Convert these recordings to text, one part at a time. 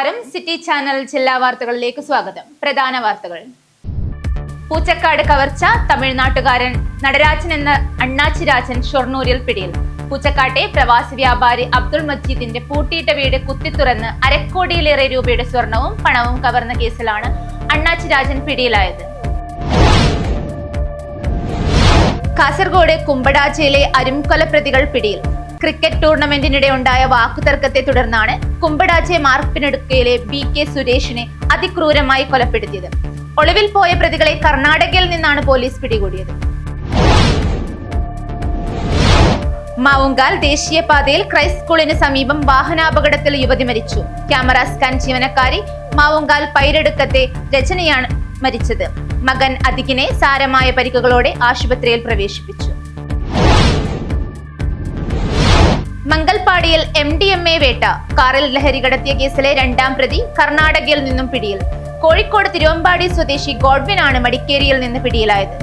നമസ്കാരം. City channel ജില്ലാ വാർത്തകളിലേക്ക് സ്വാഗതം. പ്രധാന വാർത്തകൾ. പൂച്ചക്കാട് കവർച്ച. തമിഴ്നാട്ടുകാരൻ നടരാജൻ എന്ന അണ്ണാച്ചി രാജൻ ഷൊർണൂരിൽ പിടിയിൽ. പൂച്ചക്കാട്ടെ പ്രവാസി വ്യാപാരി അബ്ദുൾ മജീദിന്റെ പൂട്ടിയിട്ട വീട് കുത്തിത്തുറന്ന് അരക്കോടിയിലേറെ രൂപയുടെ സ്വർണവും പണവും കവർന്ന കേസിലാണ് അണ്ണാച്ചി രാജൻ പിടിയിലായത്. കാസർഗോഡ് കുമ്പടാച്ചയിലെ അരുംകൊലപ്രതികൾ പിടിയിൽ. ക്രിക്കറ്റ് ടൂർണമെന്റിനിടെ ഉണ്ടായ വാക്കുതർക്കത്തെ തുടർന്നാണ് കുമ്പടാച്ചെ മാർപ്പിനടുക്കയിലെ BK സുരേഷിനെ അതിക്രൂരമായി കൊലപ്പെടുത്തിയത്. ഒളിവിൽ പോയ പ്രതികളെ കർണാടകയിൽ നിന്നാണ് പോലീസ് പിടികൂടിയത്. മാവുങ്കാൽ ദേശീയപാതയിൽ ക്രൈസ്റ്റ് സ്കൂളിന് സമീപം വാഹനാപകടത്തിൽ യുവതി മരിച്ചു. ക്യാമറ സ്കാൻ ജീവനക്കാരി മാവുങ്കാൽ പൈരടുക്കത്തെ രചനയാണ് മരിച്ചത്. മകൻ അതികിനെ സാരമായ പരിക്കുകളോടെ ആശുപത്രിയിൽ പ്രവേശിപ്പിച്ചു. മംഗൽപാടിയിൽ MDMA വേട്ട. കാറിൽ ലഹരി കടത്തിയ കേസിലെ രണ്ടാം പ്രതി കർണാടകയിൽ നിന്നും പിടിയിൽ. കോഴിക്കോട് തിരുവമ്പാടി സ്വദേശി ഗോഡ്വിനാണ് മടിക്കേരിയിൽ നിന്ന് പിടിയിലായത്.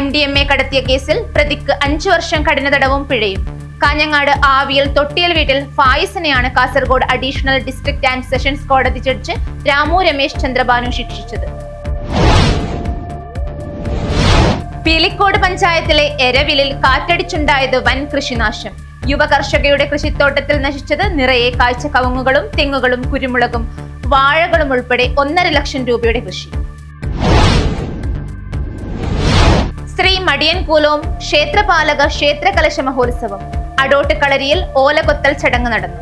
MDMA കടത്തിയ കേസിൽ പ്രതിക്ക് 5 വർഷം കഠിന തടവും പിഴയും. കാഞ്ഞങ്ങാട് ആവിയിൽ തൊട്ടിയൽ വീട്ടിൽ ഫായിസിനെയാണ് Kasaragod additional district and sessions കോടതി ജഡ്ജ് രാമു രമേശ് ചന്ദ്രബാനു ശിക്ഷിച്ചത്. പീലിക്കോട് പഞ്ചായത്തിലെ എരവിലിൽ കാറ്റടിച്ചുണ്ടായത് വൻ കൃഷിനാശം. യുവ കർഷകയുടെ കൃഷിത്തോട്ടത്തിൽ നശിച്ചത് നിറയെ കാഴ്ച കവുങ്ങുകളും തെങ്ങുകളും കുരുമുളകും വാഴകളും ഉൾപ്പെടെ 1.5 ലക്ഷം രൂപയുടെ കൃഷി. ശ്രീ മടിയൻ കൂലോം ക്ഷേത്രപാലക ക്ഷേത്രകലശ മഹോത്സവം. അടോട്ട് കളരിയിൽ ഓലകൊത്തൽ ചടങ്ങ് നടന്നു.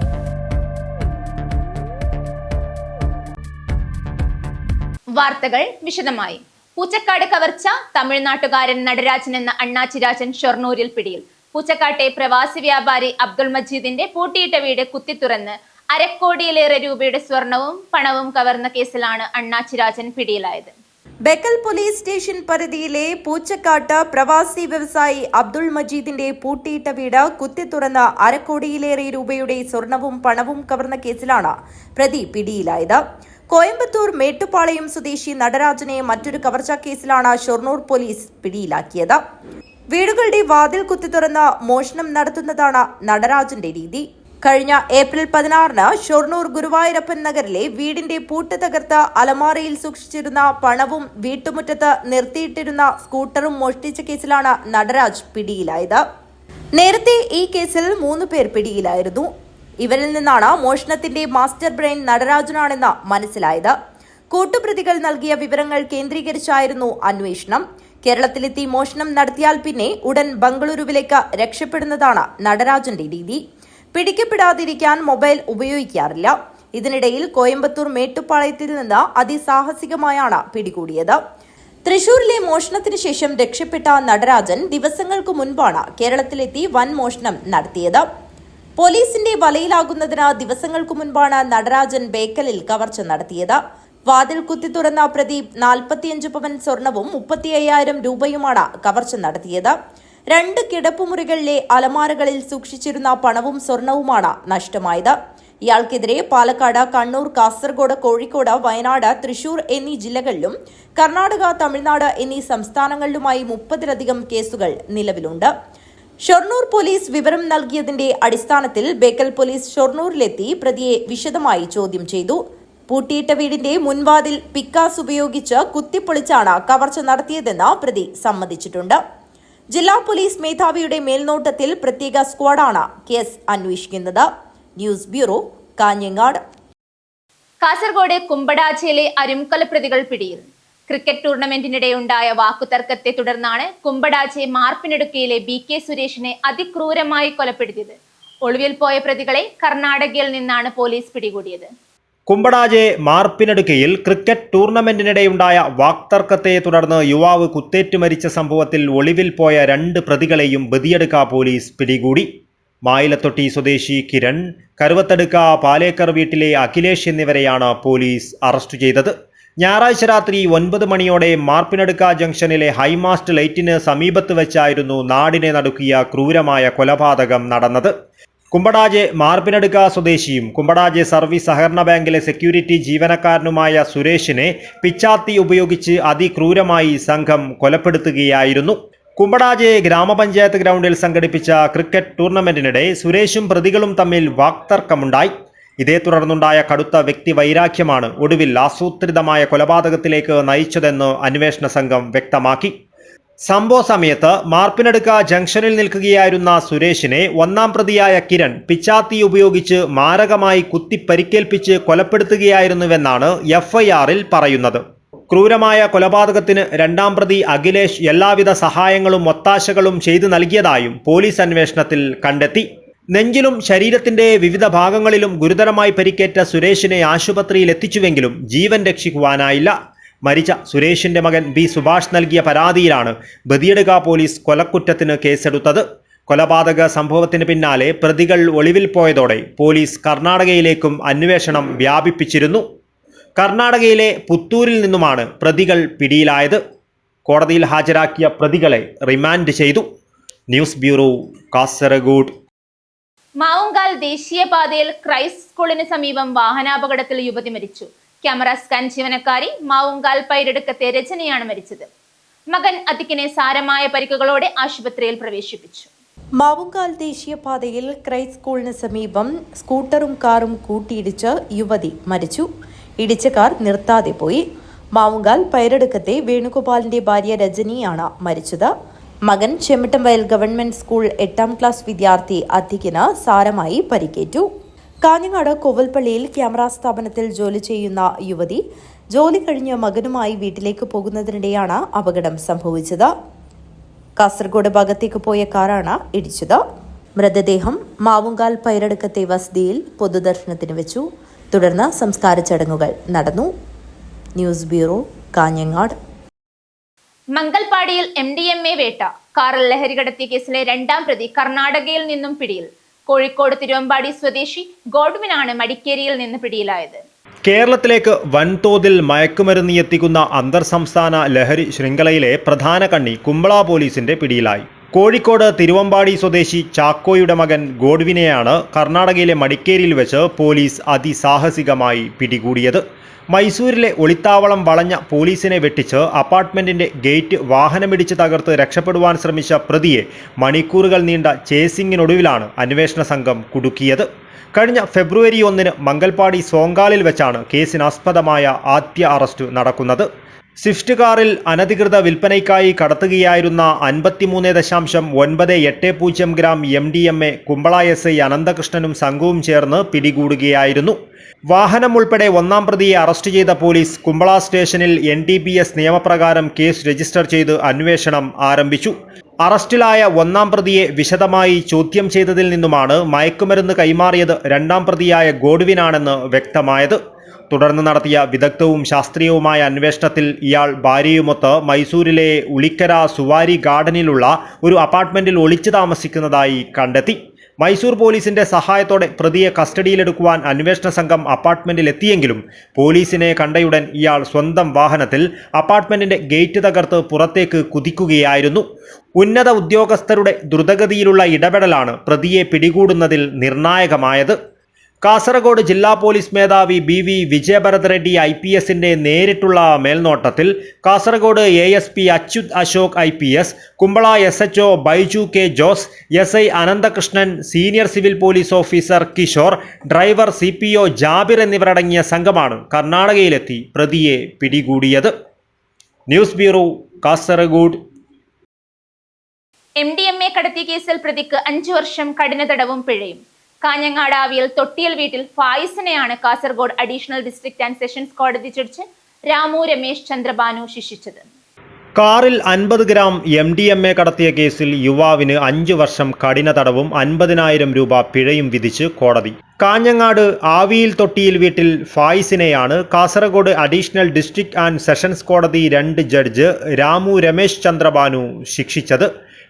വാർത്തകൾ വിശദമായി. പൂച്ചക്കാട് കവർച്ച. തമിഴ്നാട്ടുകാരൻ നടരാജൻ എന്ന അണ്ണാച്ചി രാജൻ ഷൊർണൂരിൽ പിടിയിൽ. പൂച്ചക്കാട്ടെ പ്രവാസി വ്യാപാരി അബ്ദുൾ മജീദിന്റെ പൂട്ടിയിട്ട വീട് കുത്തിത്തുറന്ന് അരക്കോടിയിലേറെ രൂപയുടെ സ്വർണവും പണവും കവർന്ന കേസിലാണ് അണ്ണാച്ചി രാജൻ പിടിയിലായത്. ബേക്കൽ പോലീസ് സ്റ്റേഷൻ പരിധിയിലെ പൂച്ചക്കാട്ട് പ്രവാസി വ്യവസായി അബ്ദുൾ മജീദിന്റെ പൂട്ടിയിട്ട വീട് കുത്തിത്തുറന്ന് അരക്കോടിയിലേറെ രൂപയുടെ സ്വർണവും പണവും കവർന്ന കേസിലാണ് പ്രതി പിടിയിലായത്. കോയമ്പത്തൂർ മേട്ടുപാളയം സ്വദേശി നടരാജനെ മറ്റൊരു കവർച്ചാ കേസിലാണ് ഷൊർണൂർ പോലീസ് പിടിയിലാക്കിയത്. വീടുകളുടെ വാതിൽ കുത്തിത്തുറന്ന് മോഷണം നടത്തുന്നതാണ് നടരാജന്റെ രീതി. കഴിഞ്ഞ ഏപ്രിൽ 16-ന് ഷൊർണൂർ ഗുരുവായൂരപ്പൻ നഗറിലെ വീടിന്റെ പൂട്ട് തകർത്ത് അലമാരയിൽ സൂക്ഷിച്ചിരുന്ന പണവും വീട്ടുമുറ്റത്ത് നിർത്തിയിട്ടിരുന്ന സ്കൂട്ടറും മോഷ്ടിച്ച കേസിലാണ് നടരാജ് പിടിയിലായത്. നേരത്തെ ഈ കേസിൽ 3 പേർ പിടിയിലായിരുന്നു. ഇവരിൽ നിന്നാണ് മോഷണത്തിന്റെ മാസ്റ്റർ ബ്രെയിൻ നടരാജനാണെന്ന് മനസ്സിലായത്. കൂട്ടുപ്രതികൾ നൽകിയ വിവരങ്ങൾ കേന്ദ്രീകരിച്ചായിരുന്നു അന്വേഷണം. കേരളത്തിലെത്തി മോഷണം നടത്തിയാൽ പിന്നെ ഉടൻ ബംഗളൂരുവിലേക്ക് രക്ഷപ്പെടുന്നതാണ് നടരാജന്റെ രീതി. പിടിക്കപ്പെടാതിരിക്കാൻ മൊബൈൽ ഉപയോഗിക്കാറില്ല. ഇതിനിടയിൽ കോയമ്പത്തൂർ മേട്ടുപ്പാളയത്തിൽ നിന്ന് അതിസാഹസികമായാണ് പിടികൂടിയത്. തൃശൂരിലെ മോഷണത്തിന് ശേഷം രക്ഷപ്പെട്ട നടരാജൻ ദിവസങ്ങൾക്ക് മുൻപാണ് കേരളത്തിലെത്തി വൻ മോഷണം നടത്തിയത്. പോലീസിന്റെ വലയിലാകുന്നതിന് ദിവസങ്ങൾക്ക് മുൻപാണ് നടരാജൻ ബേക്കലിൽ കവർച്ച നടത്തിയത്. വാതിൽ കുത്തി തുറന്ന പ്രതി 45 പവൻ സ്വർണവും 35,000 രൂപയുമാണ് കവർച്ച നടത്തിയത്. 2 കിടപ്പുമുറികളിലെ അലമാരകളിൽ സൂക്ഷിച്ചിരുന്ന പണവും സ്വർണവുമാണ് നഷ്ടമായത്. ഇയാൾക്കെതിരെ പാലക്കാട്, കണ്ണൂർ, കാസർഗോഡ്, കോഴിക്കോട്, വയനാട്, തൃശൂർ എന്നീ ജില്ലകളിലും കർണാടക, തമിഴ്നാട് എന്നീ സംസ്ഥാനങ്ങളിലുമായി 30-ലധികം കേസുകൾ നിലവിലുണ്ട്. ഷൊർണൂർ പോലീസ് വിവരം നൽകിയതിന്റെ അടിസ്ഥാനത്തിൽ ബേക്കൽ പോലീസ് ഷൊർണൂരിലെത്തി പ്രതിയെ വിശദമായി ചോദ്യം ചെയ്തു. പൂട്ടിയിട്ട വീടിന്റെ മുൻവാതിൽ പിക്കാസ് ഉപയോഗിച്ച് കുത്തിപ്പൊളിച്ചാണ് കവർച്ച നടത്തിയതെന്ന് പ്രതി സമ്മതിച്ചിട്ടുണ്ട്. ജില്ലാ പോലീസ് മേധാവിയുടെ മേൽനോട്ടത്തിൽ പ്രത്യേക സ്ക്വാഡാണ് കേസ് അന്വേഷിക്കുന്നത്. News bureau, Kanhangad. കാസർഗോഡ് കുമ്പടാച്ചയിലെ അരുംകൊലപ്രതികൾ പിടിയിൽ. ക്രിക്കറ്റ് ടൂർണമെന്റിനിടെ ഉണ്ടായ വാക്കുതർക്കത്തെ തുടർന്നാണ് കുമ്പടാച്ചെ മാർപ്പിനടുക്കയിലെ BK സുരേഷിനെ അതിക്രൂരമായി കൊലപ്പെടുത്തിയത്. ഒളിവിൽ പോയ പ്രതികളെ കർണാടകയിൽ നിന്നാണ് പോലീസ് പിടികൂടിയത്. കുമ്പടാജെ മാർപ്പിനടുക്കയിൽ ക്രിക്കറ്റ് ടൂർണമെന്റിനിടെയുണ്ടായ വാക്തർക്കത്തെ തുടർന്ന് യുവാവ് കുത്തേറ്റ് മരിച്ച സംഭവത്തിൽ ഒളിവിൽ പോയ 2 പ്രതികളെയും ബദിയടുക്ക പോലീസ് പിടികൂടി. മായിലത്തൊട്ടി സ്വദേശി കിരൺ, കരുവത്തടുക്ക പാലേക്കർ വീട്ടിലെ അഖിലേഷ് എന്നിവരെയാണ് പോലീസ് അറസ്റ്റ് ചെയ്തത്. ഞായറാഴ്ച രാത്രി 9 മണിയോടെ മാർപ്പിനടുക്ക ജംഗ്ഷനിലെ ഹൈമാസ്റ്റ് ലൈറ്റിന് സമീപത്ത് വെച്ചായിരുന്നു നാടിനെ നടുക്കിയ ക്രൂരമായ കൊലപാതകം നടന്നത്. കുമ്പടാജെ മാർപ്പിനടുക്ക സ്വദേശിയും കുമ്പടാജെ സർവീസ് സഹകരണ ബാങ്കിലെ സെക്യൂരിറ്റി ജീവനക്കാരനുമായ സുരേഷിനെ പിച്ചാത്തി ഉപയോഗിച്ച് അതിക്രൂരമായി സംഘം കൊലപ്പെടുത്തുകയായിരുന്നു. കുമ്പടാജെ ഗ്രാമപഞ്ചായത്ത് ഗ്രൗണ്ടിൽ സംഘടിപ്പിച്ച ക്രിക്കറ്റ് ടൂർണമെന്റിനിടെ സുരേഷും പ്രതികളും തമ്മിൽ വാക്തർക്കമുണ്ടായി. ഇതേ തുടർന്നുണ്ടായ കടുത്ത വ്യക്തി വൈരാഗ്യമാണ് ഒടുവിൽ ആസൂത്രിതമായ കൊലപാതകത്തിലേക്ക് നയിച്ചതെന്ന് അന്വേഷണ സംഘം വ്യക്തമാക്കി. സംഭവ സമയത്ത് മാർപ്പിനടുക്ക ജംഗ്ഷനിൽ നിൽക്കുകയായിരുന്ന സുരേഷിനെ ഒന്നാം പ്രതിയായ കിരൺ പിച്ചാത്തി ഉപയോഗിച്ച് മാരകമായി കുത്തിപ്പരിക്കേൽപ്പിച്ച് കൊലപ്പെടുത്തുകയായിരുന്നുവെന്നാണ് FIR-ൽ പറയുന്നത്. ക്രൂരമായ കൊലപാതകത്തിന് രണ്ടാം പ്രതി അഖിലേഷ് എല്ലാവിധ സഹായങ്ങളും ഒത്താശകളും ചെയ്തു നൽകിയതായും പോലീസ് അന്വേഷണത്തിൽ കണ്ടെത്തി. നെഞ്ചിലും ശരീരത്തിന്റെ വിവിധ ഭാഗങ്ങളിലും ഗുരുതരമായി പരിക്കേറ്റ സുരേഷിനെ ആശുപത്രിയിൽ എത്തിച്ചുവെങ്കിലും ജീവൻ രക്ഷിക്കുവാനായില്ല. മരിച്ച സുരേഷിന്റെ മകൻ B. സുഭാഷ് നൽകിയ പരാതിയിലാണ് ബദിയടുക്ക പോലീസ് കൊലക്കുറ്റത്തിന് കേസെടുത്തത്. കൊലപാതക സംഭവത്തിന് പിന്നാലെ പ്രതികൾ ഒളിവിൽ പോയതോടെ പോലീസ് കർണാടകയിലേക്കും അന്വേഷണം വ്യാപിപ്പിച്ചിരുന്നു. കർണാടകയിലെ പുത്തൂരിൽ നിന്നുമാണ് പ്രതികൾ പിടിയിലായത്. കോടതിയിൽ ഹാജരാക്കിയ പ്രതികളെ റിമാൻഡ് ചെയ്തു. News bureau, Kasaragod. മാവുങ്കാൽ ദേശീയപാതയിൽ ക്രൈസ്റ്റ് സ്കൂളിന് സമീപം വാഹനാപകടത്തിൽ യുവതി മരിച്ചു. ക്യാമറ സ്കാൻ ജീവനക്കാരി മാവുങ്കാൽ പൈരടുക്കത്തെ രചനയാണ് മരിച്ചത്. മകൻ അതിക്കിനെ സാരമായ പരിക്കുകളോടെ ആശുപത്രിയിൽ പ്രവേശിപ്പിച്ചു. മാവുങ്കാൽ ദേശീയപാതയിൽ ക്രൈസ്റ്റ് സ്കൂളിന് സമീപം സ്കൂട്ടറും കാറും കൂട്ടിയിടിച്ച് യുവതി മരിച്ചു. ഇടിച്ച കാർ നിർത്താതെ പോയി. മാവുങ്കാൽ പൈരടുക്കത്തെ വേണുഗോപാലിന്റെ ഭാര്യ രജനിയാണ് മരിച്ചത്. മകൻ ചെമ്മിട്ടംവയൽ ഗവൺമെന്റ് സ്കൂൾ 8ാം ക്ലാസ് വിദ്യാർത്ഥി അതിക്കിന് സാരമായി പരിക്കേറ്റു. കാഞ്ഞങ്ങാട് കോവൽപ്പള്ളിയിൽ ക്യാമറ സ്ഥാപനത്തിൽ ജോലി ചെയ്യുന്ന യുവതി ജോലി കഴിഞ്ഞ് മകനുമായി വീട്ടിലേക്ക് പോകുന്നതിനിടെയാണ് അപകടം സംഭവിച്ചത്. കാസർഗോഡ് ഭാഗത്തേക്ക് പോയ കാറാണ് ഇടിച്ചത്. മൃതദേഹം മാവുങ്കാൽ പൈരടുക്കത്തെ വസതിയിൽ പൊതുദർശനത്തിന് വെച്ചു. തുടർന്ന് സംസ്കാര ചടങ്ങുകൾ നടന്നു. News bureau, Kanhangad. മംഗൽപാടിയിൽ MDMA വേട്ട. കാറിൽ ലഹരി കടത്തിയ കേസിലെ രണ്ടാം പ്രതി കർണാടകയിൽ നിന്നും പിടിയിൽ. കോഴിക്കോട് തിരുവമ്പാടി സ്വദേശി ഗോഡ്വിനാണ് മടിക്കേരിയിൽ നിന്ന് പിടിയിലായത്. കേരളത്തിലേക്ക് വൻതോതിൽ മയക്കുമരുന്ന് എത്തിക്കുന്ന അന്തർ സംസ്ഥാന ലഹരി ശൃംഖലയിലെ പ്രധാന കണ്ണി കുമ്പള പോലീസിന്റെ പിടിയിലായി. കോഴിക്കോട് തിരുവമ്പാടി സ്വദേശി ചാക്കോയുടെ മകൻ ഗോഡ്വിനെയാണ് കർണാടകയിലെ മടിക്കേരിയിൽ വെച്ച് പോലീസ് അതിസാഹസികമായി പിടികൂടിയത്. മൈസൂരിലെ ഒളിത്താവളം വളഞ്ഞ പോലീസിനെ വെട്ടിച്ച് അപ്പാർട്ട്മെന്റിന്റെ ഗേറ്റ് വാഹനമിടിച്ച് തകർത്ത് രക്ഷപ്പെടുവാൻ ശ്രമിച്ച പ്രതിയെ മണിക്കൂറുകൾ നീണ്ട ചേസിംഗിനൊടുവിലാണ് അന്വേഷണ സംഘം കുടുക്കിയത്. കഴിഞ്ഞ ഫെബ്രുവരി 1 മംഗൽപാടി സോങ്കാലിൽ വെച്ചാണ് കേസിനാസ്പദമായ ആദ്യ അറസ്റ്റ് നടക്കുന്നത്. സ്വിഫ്റ്റ് കാറിൽ അനധികൃത വിൽപ്പനയ്ക്കായി കടത്തുകയായിരുന്ന 53.980 ഗ്രാം MDMA കുമ്പള SI അനന്തകൃഷ്ണനും സംഘവും ചേർന്ന് പിടികൂടുകയായിരുന്നു. വാഹനം ഉൾപ്പെടെ ഒന്നാം പ്രതിയെ അറസ്റ്റ് ചെയ്ത പോലീസ് കുമ്പള സ്റ്റേഷനിൽ NDPS നിയമപ്രകാരം കേസ് രജിസ്റ്റർ ചെയ്ത് അന്വേഷണം ആരംഭിച്ചു. അറസ്റ്റിലായ ഒന്നാം പ്രതിയെ വിശദമായി ചോദ്യം ചെയ്തതിൽ നിന്നുമാണ് മയക്കുമരുന്ന് കൈമാറിയത് രണ്ടാം പ്രതിയായ ഗോഡ്വിനാണെന്ന് വ്യക്തമായത്. തുടർന്ന് നടത്തിയ വിദഗ്ധവും ശാസ്ത്രീയവുമായ അന്വേഷണത്തിൽ ഇയാൾ ഭാര്യയുമൊത്ത് മൈസൂരിലെ ഉളിക്കര സുവാരി ഗാർഡനിലുള്ള ഒരു അപ്പാർട്ട്മെന്റിൽ ഒളിച്ചു താമസിക്കുന്നതായി കണ്ടെത്തി. മൈസൂർ പോലീസിന്റെ സഹായത്തോടെ പ്രതിയെ കസ്റ്റഡിയിലെടുക്കുവാൻ അന്വേഷണ സംഘം അപ്പാർട്ട്മെന്റിൽ എത്തിയെങ്കിലും പോലീസിനെ കണ്ടയുടൻ ഇയാൾ സ്വന്തം വാഹനത്തിൽ അപ്പാർട്ട്മെന്റിന്റെ ഗേറ്റ് തകർത്ത് പുറത്തേക്ക് കുതിക്കുകയായിരുന്നു. ഉന്നത ഉദ്യോഗസ്ഥരുടെ ദ്രുതഗതിയിലുള്ള ഇടപെടലാണ് പ്രതിയെ പിടികൂടുന്നതിൽ നിർണായകമായത്. കാസർഗോഡ് ജില്ലാ പോലീസ് മേധാവി BV വിജയഭരത് റെഡ്ഡി IPSന്റെ നേരിട്ടുള്ള മേൽനോട്ടത്തിൽ Kasaragod ASP Achyuth Ashok IPS, Kumbla SHO Baiju K. Jose, SI Ananthakrishnan, senior civil police officer Kishore, driver CPO Jabir എന്നിവരടങ്ങിയ സംഘമാണ് കർണാടകയിലെത്തി പ്രതിയെ പിടികൂടിയത്. News bureau, Kasaragod. MDMA കടത്തിയ കേസിൽ പ്രതിക്ക് 5 വർഷം കഠിന തടവും പിഴയും. കാഞ്ഞങ്ങാട് ആവിയിൽ തൊട്ടിയൽ വീട്ടിൽ ഫായിസിനെയാണ് Kasaragod additional district and sessions കോടതി ജഡ്ജ് രാമു രമേശ് ചന്ദ്രബാനു ശിക്ഷിച്ചത്. കാറിൽ 50 ഗ്രാം MDMA കടത്തിയ കേസിൽ യുവാവിന് 5 വർഷം കഠിന തടവും 50,000 രൂപ പിഴയും വിധിച്ച് കോടതി. കാഞ്ഞങ്ങാട് ആവിയിൽ തൊട്ടിയിൽ വീട്ടിൽ ഫായിസിനെയാണ് Kasaragod additional district and sessions കോടതി 2 ജഡ്ജ് രാമു രമേശ് ചന്ദ്രബാനു ശിക്ഷിച്ചത്.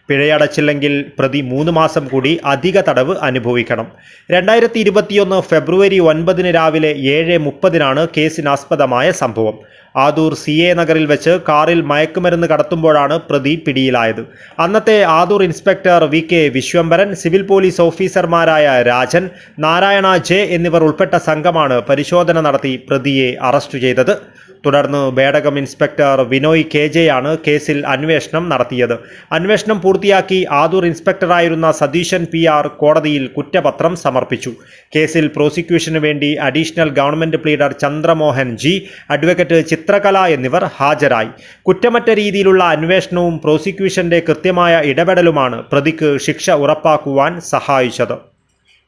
പിഴയടച്ചില്ലെങ്കിൽ പ്രതി 3 മാസം കൂടി അധിക തടവ് അനുഭവിക്കണം. 2021 ഫെബ്രുവരി 9 രാവിലെ 7:30 കേസിനാസ്പദമായ സംഭവം. ആദൂർ CA നഗറിൽ വെച്ച് കാറിൽ മയക്കുമരുന്ന് കടത്തുമ്പോഴാണ് പ്രതി പിടിയിലായത്. അന്നത്തെ Adoor inspector VK Vishwambharan, civil police ഓഫീസർമാരായ രാജൻ, നാരായണ J എന്നിവർ ഉൾപ്പെട്ട സംഘമാണ് പരിശോധന നടത്തി പ്രതിയെ അറസ്റ്റ് ചെയ്തത്. തുടർന്ന് ബേഡകം ഇൻസ്പെക്ടർ വിനോയ് KJ ആണ് കേസിൽ അന്വേഷണം നടത്തിയത്. അന്വേഷണം പൂർത്തിയാക്കി ആദൂർ ഇൻസ്പെക്ടറായിരുന്ന സതീശൻ PR കോടതിയിൽ കുറ്റപത്രം സമർപ്പിച്ചു. കേസിൽ പ്രോസിക്യൂഷനു വേണ്ടി additional government pleader Chandramohan G, advocate ചിത്രകല എന്നിവർ ഹാജരായി. കുറ്റമറ്റ രീതിയിലുള്ള അന്വേഷണവും പ്രോസിക്യൂഷന്റെ കൃത്യമായ ഇടപെടലുമാണ് പ്രതിക്ക് ശിക്ഷ ഉറപ്പാക്കുവാൻ സഹായിച്ചത്.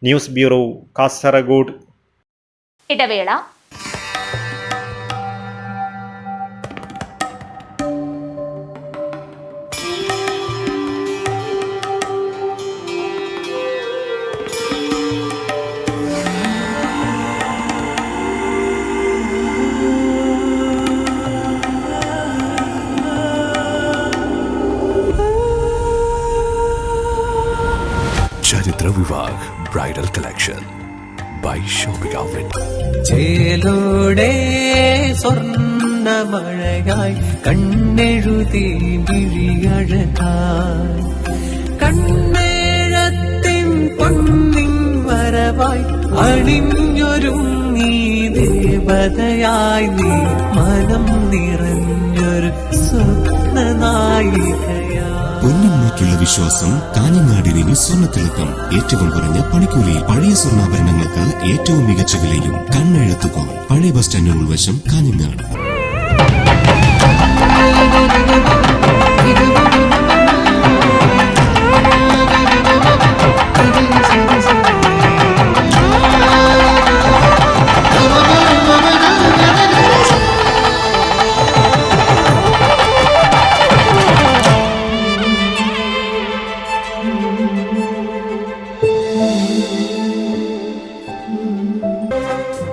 News bureau, Kasaragod. ഇടവേള. Charithra Vivah bridal collection by shopping outlet. ചേലോടെ സ്വർണ്ണമഴയായി കണ്ണെഴുതി വിഴിയഴകായി കണ്ണേഴത്തിൻ പൊന്നിൻ വരവായി അണിഞ്ഞൊരുങ്ങി ദേവതയായി നീ മനം നിറഞ്ഞൊരു സ്വപ്നനായികയായി. പൊന്നിന്മേക്കുള്ള വിശ്വാസം കാഞ്ഞങ്ങാടിന് സ്വർണ്ണത്തിളക്കം. ഏറ്റവും കുറഞ്ഞ പണിക്കൂലിയിൽ പഴയ സ്വർണ്ണാഭരണങ്ങൾക്ക് ഏറ്റവും മികച്ച വിലയും കണ്ണെഴുത്തുകോൺ. പഴയ ബസ് സ്റ്റാൻഡിന് ഉൾവശം, കാഞ്ഞങ്ങാട്.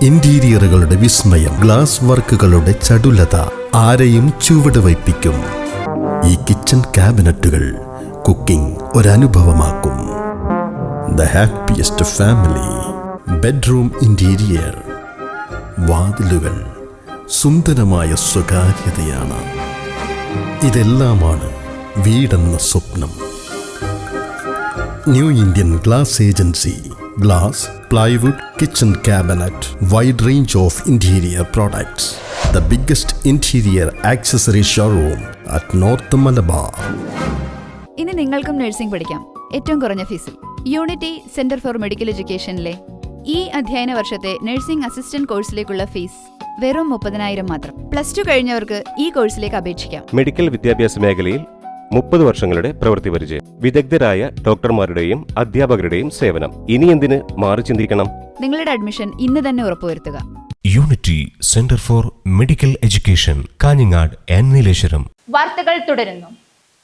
ഇന്റീരിയറുകളുടെ വിസ്മയം, ഗ്ലാസ് വർക്കുകളുടെ ചടുലത ആരെയും ചുവട് വയ്പ്പിക്കും. ഈ കിച്ചൺ ക്യാബിനറ്റുകൾ കുക്കിംഗ് ഒരനുഭവമാക്കും. The happiest family. Bedroom interior, വാതിലുകൾ സുന്ദരമായ സ്വകാര്യതയാണ്. ഇതെല്ലാമാണ് വീടെന്ന സ്വപ്നം. New Indian glass agency. Glass, plywood, kitchen cabinet, wide range of interior products. The biggest interior accessory showroom at North Malabar. ഇനി നിങ്ങൾക്കും നഴ്സിംഗ് പഠിക്കാം ഏറ്റവും കുറഞ്ഞ ഫീസിൽ. യൂണിറ്റി സെന്റർ ഫോർ മെഡിക്കൽ എഡ്യൂക്കേഷനിലെ ഈ അധ്യയന വർഷത്തെ നഴ്സിംഗ് അസിസ്റ്റന്റ് കോഴ്സിലേക്കുള്ള ഫീസ് വെറും 30,000 മാത്രം. +2 കഴിഞ്ഞവർക്ക് ഈ കോഴ്സിലേക്ക് അപേക്ഷിക്കാം. മെഡിക്കൽ വിദ്യാഭ്യാസ മേഖലയിൽ 30 വർഷങ്ങളുടെ പ്രവൃത്തി പരിചയം, വിദഗ്ധരായ ഡോക്ടർമാരുടെയും അധ്യാപകരുടെയും സേവനം. ഇനി എന്തിന് മാറി ചിന്തിക്കണം? നിങ്ങളുടെ അഡ്മിഷൻ ഇന്ന് തന്നെ ഉറപ്പുവരുത്തുക. Unity centre for medical education, Kanhangad and Nileshwaram. വാർത്തകൾ തുടരുന്നു.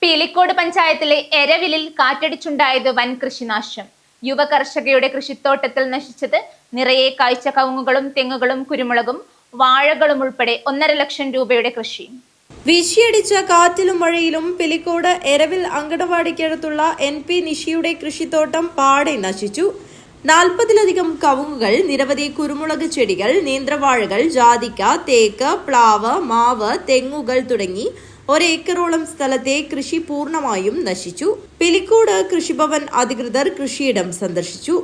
പീലിക്കോട് പഞ്ചായത്തിലെ എരവിലിൽ കാറ്റടിച്ചുണ്ടായത് വൻ കൃഷിനാശം. യുവ കർഷകയുടെ കൃഷിത്തോട്ടത്തിൽ നശിച്ചത് നിറയെ കായ്ച്ച കവുങ്ങുകളും തെങ്ങുകളും കുരുമുളകും വാഴകളും ഉൾപ്പെടെ 1.5 ലക്ഷം രൂപയുടെ കൃഷി. വീശിയടിച്ച കാറ്റിലും മഴയിലും പിലിക്കോട് എരവിൽ അങ്കണവാടിക്കടുത്തുള്ള NP നിഷിയുടെ കൃഷിത്തോട്ടം പാടെ നശിച്ചു. 40-ലധികം കവുങ്ങുകൾ, നിരവധി കുരുമുളക് ചെടികൾ, നേന്ത്രവാഴകൾ, ജാതിക്ക, തേക്ക്, പ്ലാവ്, മാവ്, തെങ്ങുകൾ തുടങ്ങി 1 ഏക്കറോളം സ്ഥലത്തെ കൃഷി പൂർണ്ണമായും നശിച്ചു. പിലിക്കോട് കൃഷിഭവൻ അധികൃതർ കൃഷിയിടം സന്ദർശിച്ചു.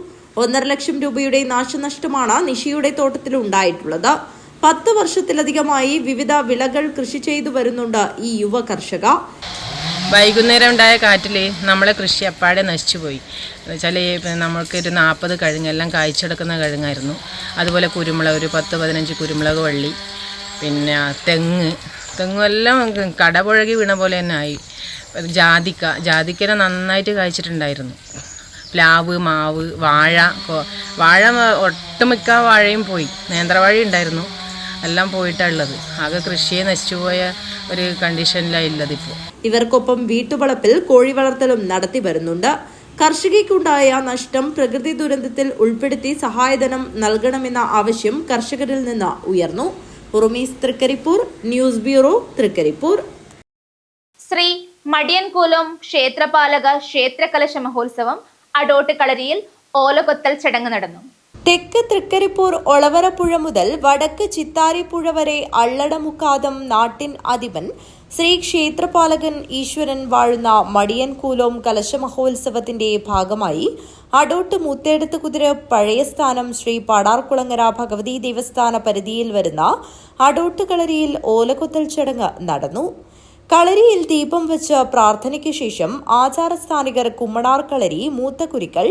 1.5 ലക്ഷം രൂപയുടെ നാശനഷ്ടമാണ് നിഷിയുടെ തോട്ടത്തിൽ ഉണ്ടായിട്ടുള്ളത്. 10 വർഷത്തിലധികമായി വിവിധ വിളകൾ കൃഷി ചെയ്തു വരുന്നുണ്ട് ഈ യുവ കർഷക. വൈകുന്നേരം ഉണ്ടായ കാറ്റിൽ നമ്മളെ കൃഷി അപ്പാടെ നശിച്ചുപോയി. എന്ന് വെച്ചാൽ നമ്മൾക്കൊരു 40 കഴുങ്ങെല്ലാം കായ്ച്ചെടുക്കുന്ന കഴുങ്ങായിരുന്നു. അതുപോലെ കുരുമുളക്, ഒരു 10-15 കുരുമുളക് വള്ളി, പിന്നെ തെങ്ങുമെല്ലാം കടപുഴകി വീണ പോലെ തന്നെ ആയി. ജാതിക്കനെ നന്നായിട്ട് കായ്ച്ചിട്ടുണ്ടായിരുന്നു. പ്ലാവ്, മാവ്, വാഴ ഒട്ടുമിക്ക വാഴയും പോയി. നേന്ത്രവാഴ ഉണ്ടായിരുന്നു, എല്ലാം പോയിട്ടുള്ളത്. ആകെ കൃഷിയെ നശിച്ചുപോയ ഒരു കണ്ടീഷനിലാണ് ഉള്ളത് ഇപ്പോൾ. ഇവർക്കൊപ്പം വീട്ടുവളപ്പിൽ കോഴി വളർത്തലും നടത്തി വരുന്നുണ്ട്. കർഷകർക്കുണ്ടായ നഷ്ടം പ്രകൃതി ദുരന്തത്തിൽ ഉൾപ്പെടുത്തി സഹായധനം നൽകണമെന്ന ആവശ്യം കർഷകരിൽ നിന്ന് ഉയർന്നു. ഉറുമീസ് തൃക്കരിപ്പൂർ, ന്യൂസ് ബ്യൂറോ, തൃക്കരിപ്പൂർ. ശ്രീ മടിയൻകൂലം ക്ഷേത്രപാലക ക്ഷേത്രകലശ മഹോത്സവം അടോട്ട് കളരിയിൽ ഓലകൊത്തൽ ചടങ്ങ് നടന്നു. തെക്ക് തൃക്കരിപ്പൂർ ഒളവരപ്പുഴ മുതൽ വടക്ക് ചിത്താരിപ്പുഴ വരെ അള്ളടമുക്കാദം നാട്ടിൻ അധിപൻ ശ്രീ ക്ഷേത്രപാലകൻ ഈശ്വരൻ വാഴുന്ന മടിയൻകൂലം കലശ മഹോത്സവത്തിന്റെ ഭാഗമായി അടോട്ട് മൂത്തേടത്ത് കുതിര പഴയ സ്ഥാനം ശ്രീ പാടാർകുളങ്ങര ഭഗവതി ദേവസ്ഥാന പരിധിയിൽ വരുന്ന അടോട്ട് കളരിയിൽ ഓലകൊത്തൽ ചടങ്ങ് നടന്നു. കളരിയിൽ ദീപം വെച്ച് പ്രാർത്ഥനയ്ക്ക് ശേഷം ആചാരസ്ഥാനികർ കുമ്മണാർ കളരി, മൂത്തകുരിക്കൽ,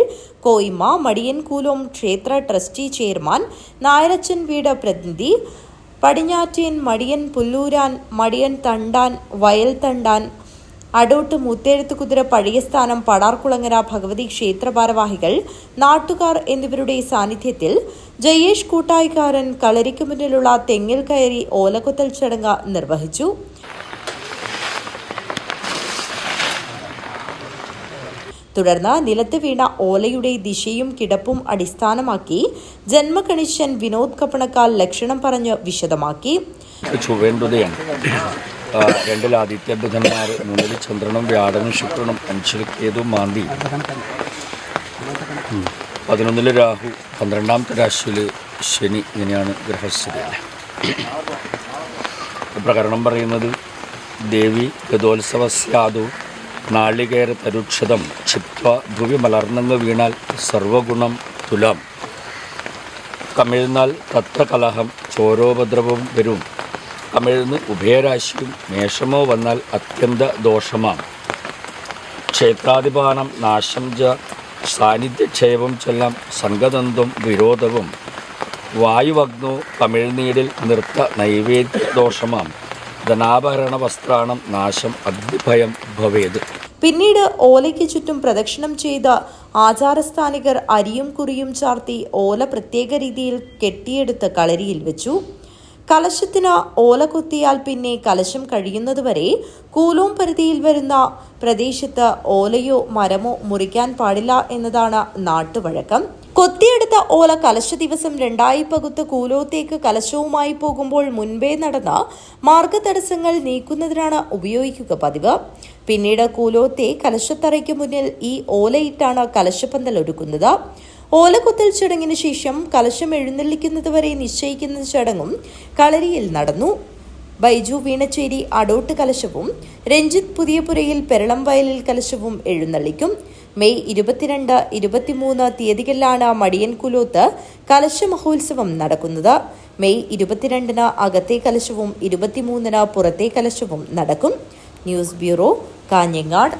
കോയിമ, മടിയൻകൂലോം ക്ഷേത്ര ട്രസ്റ്റി ചെയർമാൻ, നായരച്ചൻ വീട് പ്രതിനിധി, പടിഞ്ഞാറ്റേൻ, മടിയൻ പുല്ലൂരാൻ, മടിയൻ തണ്ടാൻ, വയൽ തണ്ടാൻ, അടോട്ട് മൂത്തേഴത്ത് കുതിര പഴയ സ്ഥാനം പടാർകുളങ്ങര ഭഗവതി ക്ഷേത്ര ഭാരവാഹികൾ, നാട്ടുകാർ എന്നിവരുടെ സാന്നിധ്യത്തിൽ ജയേഷ് കൂട്ടായിക്കാരൻ കളരിക്ക് മുന്നിലുള്ള തെങ്ങിൽ കയറി ഓലകൊത്തൽ ചടങ്ങ് നിർവഹിച്ചു. തുടർന്ന് നിലത്ത് വീണ ഓലയുടെ ദിശയും കിടപ്പും അടിസ്ഥാനമാക്കി ജന്മകണിശൻ വിനോദ് കപ്പണക്കാൽ ലക്ഷണം പറഞ്ഞ് വിശദമാക്കി. രണ്ടിൽ ആദിത്യ ബുധന്മാർ, മൂന്നിൽ ചന്ദ്രനും വ്യാഴനും ശുക്രനും, അഞ്ചിൽ കേതുവും മാന്തി, 11 രാഹു, 12ാമത്തെ രാശിയിൽ ശനി. ഇങ്ങനെയാണ് ഗ്രഹസ്ഥിതി. പ്രകരണം പറയുന്നത് ദേവി ഗതോത്സവസ്യാദു നാളികേര തരുക്ഷതം ക്ഷിപ്വ ഭുവി മലർന്നെന്ന് വീണാൽ സർവഗുണം തുലാം. കമിഴ്ന്നാൽ തത്വകലഹം ചോരോപദ്രവവും വരും. കമിഴ്ന്ന് ഉഭയരാശിയും മേഷമോ വന്നാൽ അത്യന്ത ദോഷമാണ്. ക്ഷേത്രാധിപാനം നാശം ച സാന്നിധ്യക്ഷയവും ചെല്ലാം സംഗതന്തും വിരോധവും. വായുവഗ്നോ കമിഴ്നീടിൽ നൃത്ത നൈവേദ്യ ദോഷമാം. ധനാഭരണ വസ്ത്രാണം നാശം അഗ്നിഭയം ഭവേത്. പിന്നീട് ഓലയ്ക്ക് ചുറ്റും പ്രദക്ഷിണം ചെയ്ത് ആചാരസ്ഥാനികർ അരിയും കുറിയും ചാർത്തി ഓല പ്രത്യേക രീതിയിൽ കെട്ടിയെടുത്ത് കളരിയിൽ വെച്ചു. കലശത്തിന് ഓല കൊത്തിയാൽ പിന്നെ കലശം കഴിയുന്നതുവരെ കൂലോം പരിധിയിൽ വരുന്ന പ്രദേശത്ത് ഓലയോ മരമോ മുറിക്കാൻ പാടില്ല എന്നതാണ് നാട്ടുവഴക്കം. കൊത്തിയെടുത്ത ഓല കലശ ദിവസം 2 പകുത്ത് കൂലോത്തേക്ക് കലശവുമായി പോകുമ്പോൾ മുൻപേ നടന്ന മാർഗതടസ്സങ്ങൾ നീക്കുന്നതിനാണ് ഉപയോഗിക്കുക പതിവ്. പിന്നീട് കൂലോത്തെ കലശത്തറയ്ക്ക് മുന്നിൽ ഈ ഓലയിട്ടാണ് കലശപ്പന്തൽ ഒരുക്കുന്നത്. ഓലകൊത്തൽ ചടങ്ങിന് ശേഷം കലശം എഴുന്നള്ളിക്കുന്നതുവരെ നിശ്ചയിക്കുന്ന ചടങ്ങും കളരിയിൽ നടന്നു. ബൈജു വീണച്ചേരി അടോട്ട് കലശവും രഞ്ജിത്ത് പുതിയപുരയിൽ പെരളം വയലിൽ കലശവും എഴുന്നള്ളിക്കും. മെയ് 22, 23 തീയതികളിലാണ് മടിയൻകുലോത്ത് കലശ മഹോത്സവം നടക്കുന്നത്. മെയ് 22 അകത്തെ കലശവും 23 പുറത്തെ കലശവും നടക്കും. News bureau, Kanhangad.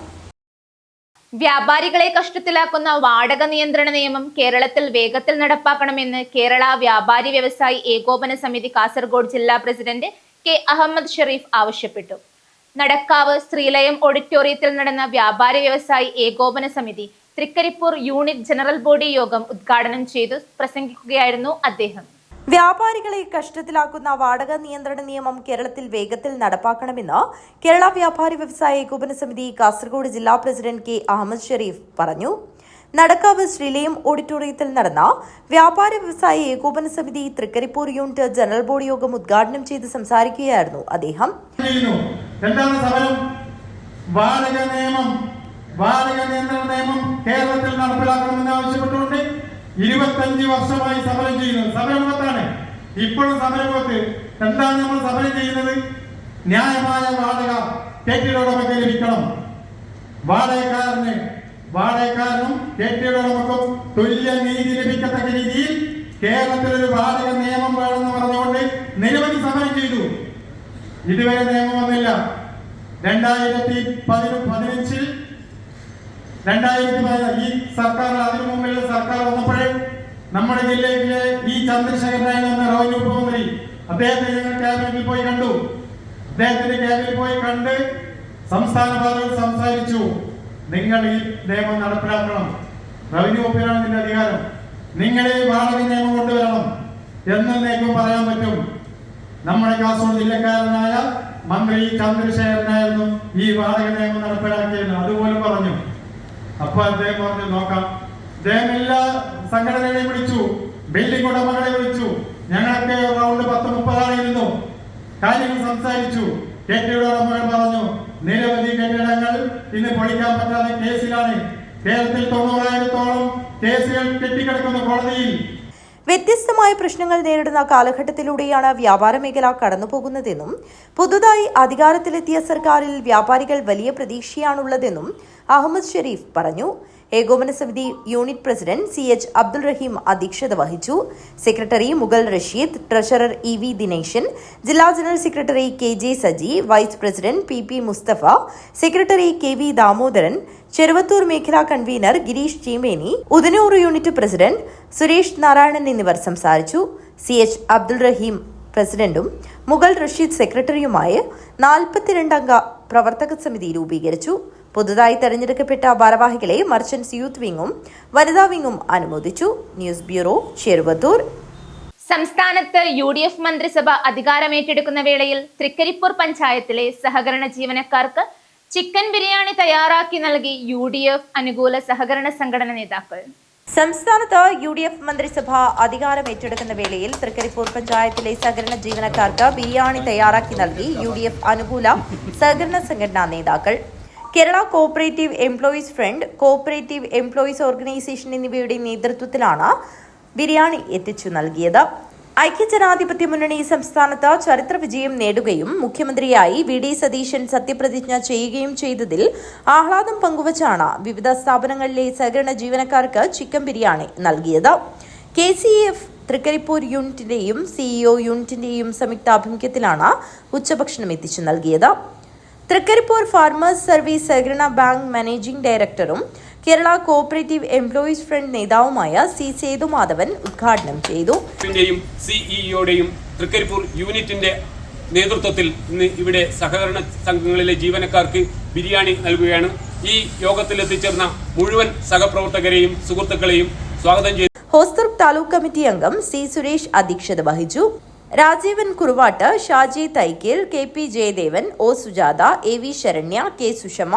വ്യാപാരികളെ കഷ്ടത്തിലാക്കുന്ന വാടക നിയന്ത്രണ നിയമം കേരളത്തിൽ വേഗത്തിൽ നടപ്പാക്കണമെന്ന് കേരള വ്യാപാരി വ്യവസായി ഏകോപന സമിതി കാസർഗോഡ് ജില്ലാ പ്രസിഡന്റ് കെ അഹമ്മദ് ഷെരീഫ് ആവശ്യപ്പെട്ടു. നടക്കാവ് ശ്രീലയം ഓഡിറ്റോറിയത്തിൽ നടന്ന വ്യാപാരി വ്യവസായി ഏകോപന സമിതി തൃക്കരിപ്പൂർ യൂണിറ്റ് ജനറൽ ബോഡി യോഗം ഉദ്ഘാടനം ചെയ്തു പ്രസംഗിക്കുകയായിരുന്നു അദ്ദേഹം. വ്യാപാരികളെ കഷ്ടത്തിലാക്കുന്ന വാടക നിയന്ത്രണ നിയമം കേരളത്തിൽ വേഗത്തിൽ നടപ്പാക്കണമെന്ന് കേരള വ്യാപാരി വ്യവസായ ഏകോപന സമിതി കാസർഗോഡ് ജില്ലാ പ്രസിഡന്റ് കെ അഹമ്മദ് ഷെരീഫ് പറഞ്ഞു. നടക്കാവ് ശ്രീലയം ഓഡിറ്റോറിയത്തിൽ നടന്ന വ്യാപാരി വ്യവസായ ഏകോപന സമിതി തൃക്കരിപ്പൂർ യൂണിറ്റ് ജനറൽ ബോഡി യോഗം ഉദ്ഘാടനം ചെയ്ത് സംസാരിക്കുകയായിരുന്നു അദ്ദേഹം. വാടക നിയന്ത്രണ നിയമം കേരളത്തിൽ നടപ്പിലാക്കണമെന്ന് ആവശ്യപ്പെട്ടുകൊണ്ട് 25 വർഷമായി സമരം ചെയ്യുന്നത്. സമരമുഖത്താണ് ഇപ്പോഴും സമരമുഖത്ത്. എന്താണ് നമ്മൾ സമരം ചെയ്യുന്നത്? ന്യായമായ വാടക കെട്ടിടോടമയ്ക്ക് ലഭിക്കണം. വാടകക്കാരനും കെട്ടിടോടമയ്ക്കും തുല്യ നീതി ലഭിക്കത്തക്ക രീതിയിൽ കേരളത്തിലൊരു വാടക നിയമം വേണമെന്ന് പറഞ്ഞുകൊണ്ട് നിരവധി സമരം ചെയ്തു. ഇതുവരെ നിയമം വന്നില്ല. 2015 ഈ സർക്കാർ, അതിനു മുമ്പിലുള്ള സർക്കാർ വന്നപ്പോഴേ നമ്മുടെ ജില്ലയിലെ ഈ ചന്ദ്രശേഖരനായ റവന്യൂ ഉപമന്ത്രി, അദ്ദേഹത്തെ ഞങ്ങൾ ക്യാബിനറ്റിൽ പോയി കണ്ടു. അദ്ദേഹത്തിന്റെ ക്യാബിനിൽ പോയി കണ്ട് സംസ്ഥാന പാതകൾ സംസാരിച്ചു. നിങ്ങൾ ഈ നിയമം നടപ്പിലാക്കണം. റവന്യൂ വകുപ്പിനാണ് ഇതിന്റെ അധികാരം. നിങ്ങൾ ഈ വാടക നിയമം കൊണ്ടുവരണം എന്നേക്കും പറയാൻ പറ്റും. നമ്മുടെ കാസർഗോഡ് ജില്ലക്കാരനായ മന്ത്രി ചന്ദ്രശേഖരനായിരുന്നു ഈ വാടക നിയമം നടപ്പിലാക്കിയത്. അതുപോലും പറഞ്ഞു. അപ്പൊ അദ്ദേഹം പറഞ്ഞു നോക്കാം. അദ്ദേഹം എല്ലാ സംഘടനകളെയും വിളിച്ചു, ബിൽഡിംഗ് ഉടമകളെ വിളിച്ചു. ഞങ്ങളൊക്കെ റൗണ്ട് 10-30 ആളിരുന്നു, കാര്യങ്ങൾ സംസാരിച്ചു. കെട്ടിട ഉടമകൾ പറഞ്ഞു നിരവധി കെട്ടിടങ്ങൾ ഇന്ന് പൊളിക്കാൻ പറ്റാതെ കേസിലാണ്. കേരളത്തിൽ 90,000-ഓളം കേസുകൾ കെട്ടിക്കിടക്കുന്ന കോടതിയിൽ. വ്യത്യസ്തമായ പ്രശ്നങ്ങൾ നേരിടുന്ന കാലഘട്ടത്തിലൂടെയാണ് വ്യാപാര മേഖല കടന്നുപോകുന്നതെന്നും പുതുതായി അധികാരത്തിലെത്തിയ സർക്കാരിൽ വ്യാപാരികൾ വലിയ പ്രതീക്ഷയാണുള്ളതെന്നും അഹമ്മദ് ഷെരീഫ് പറഞ്ഞു. ഏകോപന സമിതി unit president CH Abdul Rahim അധ്യക്ഷത വഹിച്ചു. Secretary Mughal Rasheed, treasurer EV Dineshan, ജില്ലാ general secretary KJ Saji, vice president PP Mustafa, secretary KV Damodaran, Cheruvathur മേഖലാ convener Girish Cheemeni, Udanoor unit president Suresh Narayanan എന്നിവർ സംസാരിച്ചു. CH അബ്ദുൾ റഹീം പ്രസിഡന്റും മുഗൾ റഷീദ് സെക്രട്ടറിയുമായ 42 അംഗ പ്രവർത്തക സമിതി രൂപീകരിച്ചു. പുതുതായി തെരഞ്ഞെടുക്കപ്പെട്ട ഭാരവാഹികളെ മർച്ചന്റ്സ് യൂത്ത് വിംഗും വനിതാ വിംഗും അനുമോദിച്ചു. News bureau, Cheruvathur. സംസ്ഥാനത്ത് UDF മന്ത്രിസഭ അധികാരമേറ്റെടുക്കുന്ന വേളയിൽ തൃക്കരിപ്പൂർ പഞ്ചായത്തിലെ സഹകരണ ജീവനക്കാർക്ക് ചിക്കൻ ബിരിയാണി തയ്യാറാക്കി നൽകി UDF അനുകൂല സഹകരണ സംഘടന നേതാക്കൾ. സംസ്ഥാനത്ത് UDF മന്ത്രിസഭ അധികാരമേറ്റെടുക്കുന്ന വേളയിൽ തൃക്കരിപ്പൂർ പഞ്ചായത്തിലെ സഹകരണ ജീവനക്കാർക്ക് ബിരിയാണി തയ്യാറാക്കി നൽകി UDF അനുകൂല സഹകരണ സംഘടനാ നേതാക്കൾ. Kerala cooperative employees front, cooperative employees organisation എന്നിവയുടെ നേതൃത്വത്തിലാണ് ബിരിയാണി എത്തിച്ചു നൽകിയത്. ഐക്യജനാധിപത്യ മുന്നണി സംസ്ഥാനത്ത് ചരിത്ര വിജയം നേടുകയും മുഖ്യമന്ത്രിയായി VD സതീശൻ സത്യപ്രതിജ്ഞ ചെയ്യുകയും ചെയ്തതിൽ ആഹ്ലാദം പങ്കുവച്ചാണ് വിവിധ സ്ഥാപനങ്ങളിലെ സഹകരണ ജീവനക്കാർക്ക് ചിക്കൻ ബിരിയാണി നൽകിയത്. KCF തൃക്കരിപ്പൂർ യൂണിറ്റിന്റെയും CEO യൂണിറ്റിന്റെയും സംയുക്താഭിമുഖ്യത്തിലാണ് ഉച്ചഭക്ഷണം എത്തിച്ചു നൽകിയത്. തൃക്കരിപ്പൂർ ഫാർമേഴ്സ് സർവീസ് സഹകരണ ബാങ്ക് മാനേജിംഗ് ഡയറക്ടറും കേരള കോഓപ്പറേറ്റീവ് എംപ്ലോയീസ് ഫ്രണ്ട് നേതാവുമായ C സേതുമാധവൻ ഉദ്ഘാടനം ചെയ്തു. CEOയുടെയും തൃക്കരിപ്പൂർ യൂണിറ്റിന്റെ നേതൃത്വത്തിൽ ഇന്ന് ഇവിടെ സഹകരണ സംഘങ്ങളിലെ ജീവനക്കാർക്ക് ബിരിയാണി നൽകുകയാണ്. ഈ യോഗത്തിൽ എത്തിച്ചേർന്ന മുഴുവൻ സഹപ്രവർത്തകരെയും സുഹൃത്തുക്കളെയും സ്വാഗതം ചെയ്തു. ഹോസ്ദുർഗ് താലൂക്ക് കമ്മിറ്റി അംഗം C സുരേഷ് അധ്യക്ഷത വഹിച്ചു. Rajeevan കുറുവാട്ട്, Shaji തൈക്കേൽ, KP Jayadevan, O Sujatha, AV Saranya, K Sushma,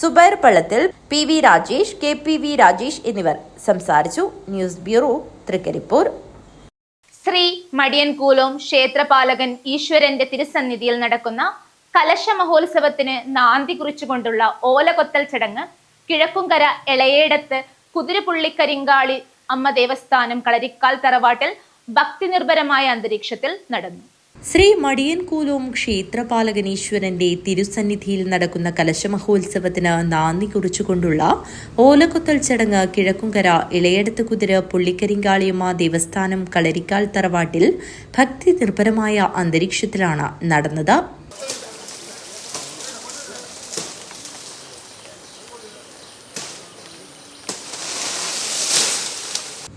Zubair പള്ളത്തിൽ, PV Rajesh, KPV Rajesh എന്നിവർ സംസാരിച്ചു. News bureau, Trikaripur. ശ്രീ മടിയൻകൂലോം ക്ഷേത്രപാലകൻ ഈശ്വരന്റെ തിരുസന്നിധിയിൽ നടക്കുന്ന കലശ മഹോത്സവത്തിന് നാന്തി കുറിച്ചുകൊണ്ടുള്ള ഓലകൊത്തൽ ചടങ്ങ് കിഴക്കുംകര എളയേടത്ത് കുതിരപ്പുള്ളിക്കരിങ്കാളി അമ്മ ദേവസ്ഥാനം കളരിക്കാൽ തറവാട്ടിൽ ഭക്തിനിർഭരമായ അന്തരീക്ഷത്തിൽ നടന്നു. ശ്രീ മടിയൻകൂലോം ക്ഷേത്രപാലകനീശ്വരന്റെ തിരുസന്നിധിയിൽ നടക്കുന്ന കലശമഹോത്സവത്തിന് നാന്ദി കുറിച്ചുകൊണ്ടുള്ള ഓലകൊത്തൽ ചടങ്ങ് കിഴക്കുംകര ഇളയടത്ത് കുതിര പുള്ളിക്കരിങ്കാളിയമ്മ ദേവസ്ഥാനം കളരിക്കാൽ തറവാട്ടിൽ ഭക്തി നിർഭരമായ അന്തരീക്ഷത്തിലാണ് നടന്നത്.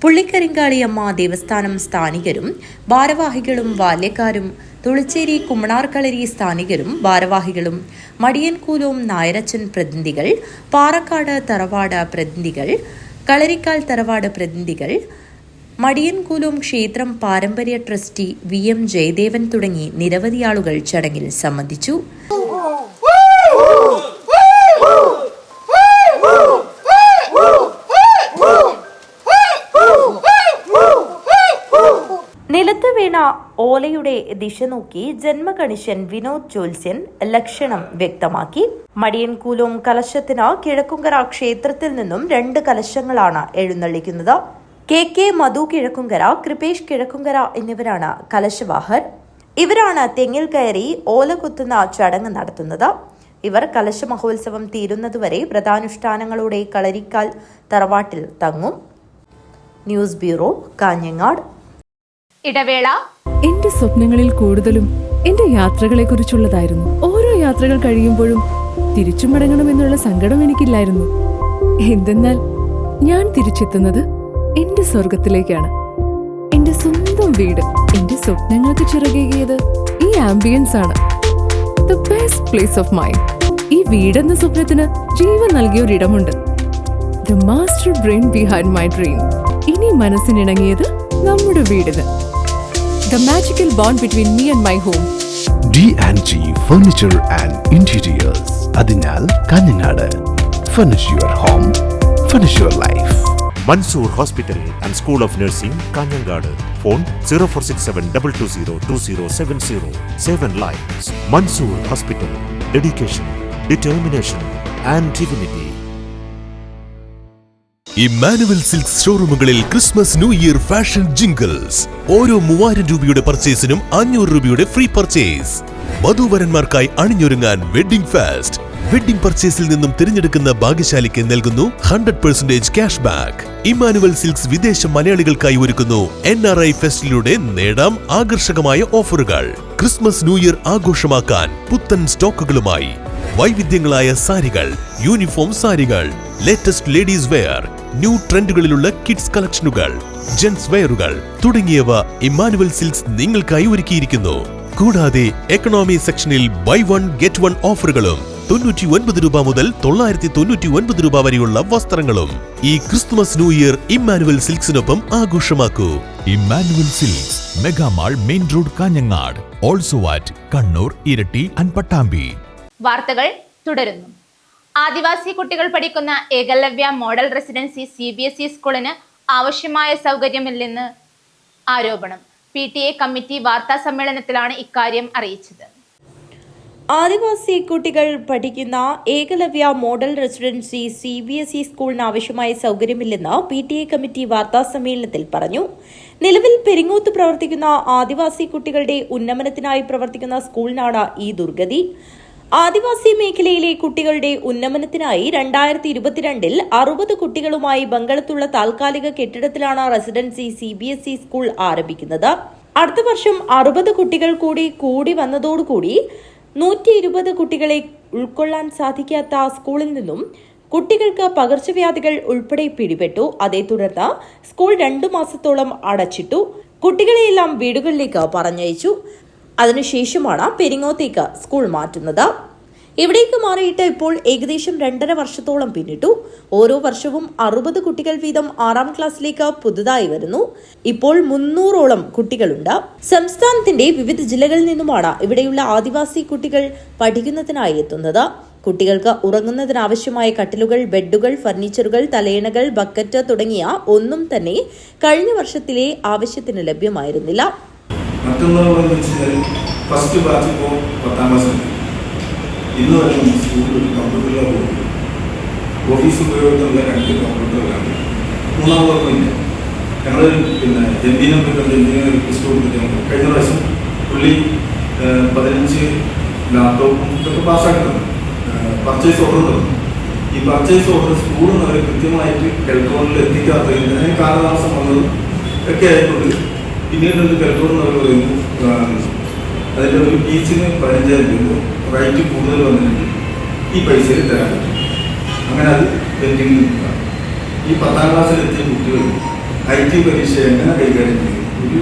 പുള്ളിക്കരിങ്കാളിയമ്മ ദേവസ്ഥാനം സ്ഥാനികരും ഭാരവാഹികളും ബാല്യക്കാരും, തുളിച്ചേരി കുമ്മണാർക്കളരി സ്ഥാനികരും ഭാരവാഹികളും, മടിയൻകൂലോം നായരച്ചൻ പ്രതിനിധികൾ, പാറക്കാട് തറവാട് പ്രതിനിധികൾ, കളരിക്കാൽ തറവാട് പ്രതിനിധികൾ, മടിയൻകൂലോം ക്ഷേത്രം പാരമ്പര്യ ട്രസ്റ്റി VM ജയദേവൻ തുടങ്ങി നിരവധി ആളുകൾ ചടങ്ങിൽ സംബന്ധിച്ചു. നിലത്ത് വീണ ഓലയുടെ ദിശ നോക്കി ജന്മകണിശൻ വിനോദ് ജോത്സ്യൻ ലക്ഷണം വ്യക്തമാക്കി. മടിയൻകൂലോം കലശത്തിന് കിഴക്കുംകര ക്ഷേത്രത്തിൽ നിന്നും 2 കലശങ്ങളാണ് എഴുന്നള്ളിക്കുന്നത്. KK മധു കിഴക്കുംകര, കൃപേഷ് കിഴക്കുംകര എന്നിവരാണ് കലശവാഹർ. ഇവരാണ് തെങ്ങിൽ കയറി ഓല കുത്തുന്ന ചടങ്ങ് നടത്തുന്നത്. ഇവർ കലശ മഹോത്സവം തീരുന്നതുവരെ വ്രതാനുഷ്ഠാനങ്ങളോടെ കളരിക്കാൽ തറവാട്ടിൽ തങ്ങും. News bureau, Kanhangad. ഇടവേള. എന്റെ സ്വപ്നങ്ങളിൽ കൂടുതലും എന്റെ യാത്രകളെ കുറിച്ചുള്ളതായിരുന്നു. ഓരോ യാത്രകൾ കഴിയുമ്പോഴും തിരിച്ചു മടങ്ങണമെന്നുള്ള സങ്കടം എനിക്കില്ലായിരുന്നു. എന്തെന്നാൽ ഞാൻ തിരിച്ചെത്തുന്നത് എന്റെ സ്വർഗത്തിലേക്കാണ്. എന്റെ സ്വന്തം വീട് എന്റെ സ്വപ്നങ്ങൾക്ക് ചിറകേകിയത് ഈ ആംബിയൻസ് ആണ്. The best place of mind. ഈ വീടെന്ന സ്വപ്നത്തിന് ജീവൻ നൽകിയ ഒരിടമുണ്ട്. The master brain behind my dream. ഇനി മനസ്സിനിണങ്ങിയത് നമ്മുടെ വീടിന്. The magical bond between me and my home. D&G Furniture and Interiors. അതിനാൽ Kanhangad. Furnish your home, furnish your life. Mansoor Hospital and School of Nursing, Kanyangad. Phone 0467220270. 7 lives. Mansoor Hospital. Dedication, determination and dignity. Immanuel silks ഷോറൂമുകളിൽ Christmas new year fashion jingles. ഓരോ 3000 രൂപയുടെ പർച്ചേസിനും 500 രൂപയുടെ free purchase. വധൂവരന്മാർക്കായി അണിഞ്ഞൊരുങ്ങാൻ wedding fest. Wedding പർച്ചേസിൽ നിന്നും തിരഞ്ഞെടുക്കുന്ന ഭാഗ്യശാലിക്ക് നൽകുന്നു 100% ക്യാഷ് ബാക്ക്. ഇമ്മാനുവൽ സിൽക്സ് വിദേശ മലയാളികൾക്കായി ഒരുക്കുന്നു NRI ഫെസ്റ്റിലൂടെ നേടാം ആകർഷകമായ ഓഫറുകൾ. ക്രിസ്മസ് ന്യൂ ഇയർ ആഘോഷമാക്കാൻ പുത്തൻ സ്റ്റോക്കുകളുമായി വൈവിധ്യങ്ങളായ സാരികൾ, യൂണിഫോം സാരികൾ, ലേറ്റസ്റ്റ് ലേഡീസ് വെയർ, ന്യൂ ട്രെൻഡുകളിലുള്ള കിഡ്സ് കളക്ഷനുകൾ, ജെന്റ്സ് വെയറുകൾ തുടങ്ങിയവ ഇമ്മാനുവൽ സിൽക്സ് നിങ്ങൾക്കായി ഒരുക്കിയിരിക്കുന്നു. കൂടാതെ എക്കണോമി സെക്ഷനിൽ ബൈ 1 ഗെറ്റ് 1 ഓഫറുകളും 99 രൂപ മുതൽ 999 രൂപ വരെയുള്ള വസ്ത്രങ്ങളും. ഈ ക്രിസ്തുമസ് ന്യൂ ഇയർ ഇമ്മാനുവൽ സിൽക്സിനൊപ്പം ആഘോഷമാക്കൂ. Immanuel silks, megamall, main road, Kanhangad. Also at Kannur, Iritty and Pattambi. വാർത്തകൾ തുടരുന്നു. ആദിവാസി കുട്ടികൾ പഠിക്കുന്ന ഏകലവ്യ മോഡൽ റെസിഡൻസി CBSE സ്കൂളിന് ആവശ്യമായ സൗകര്യമില്ലെന്ന് ആരോപണം. PTA കമ്മിറ്റി വാർത്താ സമ്മേളനത്തിലാണ് ഇക്കാര്യം അറിയിച്ചത്. ആദിവാസി കുട്ടികൾ പഠിക്കുന്ന ഏകലവ്യ മോഡൽ റെസിഡൻസി CBSE സ്കൂളിന് ആവശ്യമായ സൗകര്യമില്ലെന്ന് PTA കമ്മിറ്റി വാർത്താ സമ്മേളനത്തിൽ പറഞ്ഞു. നിലവിൽ പെരിങ്ങോത്ത് പ്രവർത്തിക്കുന്ന ആദിവാസി കുട്ടികളുടെ ഉന്നമനത്തിനായി പ്രവർത്തിക്കുന്ന സ്കൂളിനാണ് ഈ ദുർഗതി. ആദിവാസി മേഖലയിലെ കുട്ടികളുടെ ഉന്നമനത്തിനായി 2022 60 കുട്ടികളുമായി ബംഗളത്തുള്ള താൽക്കാലിക കെട്ടിടത്തിലാണ് റെസിഡൻസി CBSE സ്കൂൾ ആരംഭിക്കുന്നത്. അടുത്ത വർഷം 60 കുട്ടികൾ കൂടി വന്നതോടുകൂടി 120 കുട്ടികളെ ഉൾക്കൊള്ളാൻ സാധിക്കാത്ത സ്കൂളിൽ നിന്നും കുട്ടികൾക്ക് പകർച്ചവ്യാധികൾ ഉൾപ്പെടെ പിടിപെട്ടു. അതേ തുടർന്ന് സ്കൂൾ 2 മാസത്തോളം അടച്ചിട്ടു. കുട്ടികളെയെല്ലാം വീടുകളിലേക്ക് പറഞ്ഞയച്ചു. അതിനുശേഷമാണ് പെരിങ്ങോത്തേക്ക് സ്കൂൾ മാറ്റുന്നത്. ഇവിടേക്ക് മാറിയിട്ട് ഇപ്പോൾ ഏകദേശം 2.5 വർഷത്തോളം പിന്നിട്ടു. ഓരോ വർഷവും 60 കുട്ടികൾ വീതം 6ാം ക്ലാസ്സിലേക്ക് പുതുതായി വരുന്നു. ഇപ്പോൾ 300ഓളം കുട്ടികളുണ്ട്. സംസ്ഥാനത്തിന്റെ വിവിധ ജില്ലകളിൽ നിന്നുമാണ് ഇവിടെയുള്ള ആദിവാസി കുട്ടികൾ പഠിക്കുന്നതിനായി എത്തുന്നത്. കുട്ടികൾക്ക് ഉറങ്ങുന്നതിനാവശ്യമായ കട്ടിലുകൾ, ബെഡുകൾ, ഫർണിച്ചറുകൾ, തലയണകൾ, ബക്കറ്റ് തുടങ്ങിയ ഒന്നും തന്നെ കഴിഞ്ഞ വർഷത്തിലെ ആവശ്യത്തിന് ലഭ്യമായിരുന്നില്ല. മറ്റൊന്നുള്ളതെന്ന് വെച്ചാൽ ഫസ്റ്റ് ബാച്ച് ഇപ്പോൾ 10ാം ക്ലാസ്സിൽ ഇന്ന് വരെ സ്കൂളിൽ കമ്പ്യൂട്ടറിലാണ് പോകുന്നത്. ഓഫീസ് ഉപയോഗത്തിലുള്ള 2 കമ്പ്യൂട്ടറുകളാണ്. 3ാമതൊന്നുമില്ല. ഞങ്ങൾ എഞ്ചിനീയർ റിക്വസ്റ്റ് കൊടുത്തിട്ടുണ്ട്. കഴിഞ്ഞ പ്രാവശ്യം പുള്ളി 15 ലാപ്ടോപ്പും ഇതൊക്കെ പാസ്സാക്കുന്നത് പർച്ചേസ് ഓർഡർ തന്നു. ഈ പർച്ചേസ് ഓർഡർ സ്കൂളിൽ നിന്ന് അവർ കൃത്യമായിട്ട് ഇലക്ട്രോണിൽ എത്തിക്കാത്തതിന് കാലതാമസം വന്നതും ഒക്കെ ആയിക്കൊണ്ട് പിന്നീട് കെൽട്ടോറിൽ അവർ പറയുന്നു അതിൻ്റെ ഒരു പീസിന് 15,000 രൂപ റൈറ്റ് കൂടുതൽ വന്നിട്ടുണ്ട്, ഈ പൈസയിൽ തരാൻ പറ്റും. അങ്ങനെ അത് പെൻഡിങ്ങിൽ നിൽക്കുക. ഈ 10ാം ക്ലാസ്സിലെത്തിയ കുട്ടികൾ IT പരീക്ഷ എങ്ങനെ കൈകാര്യം ചെയ്യും ഒരു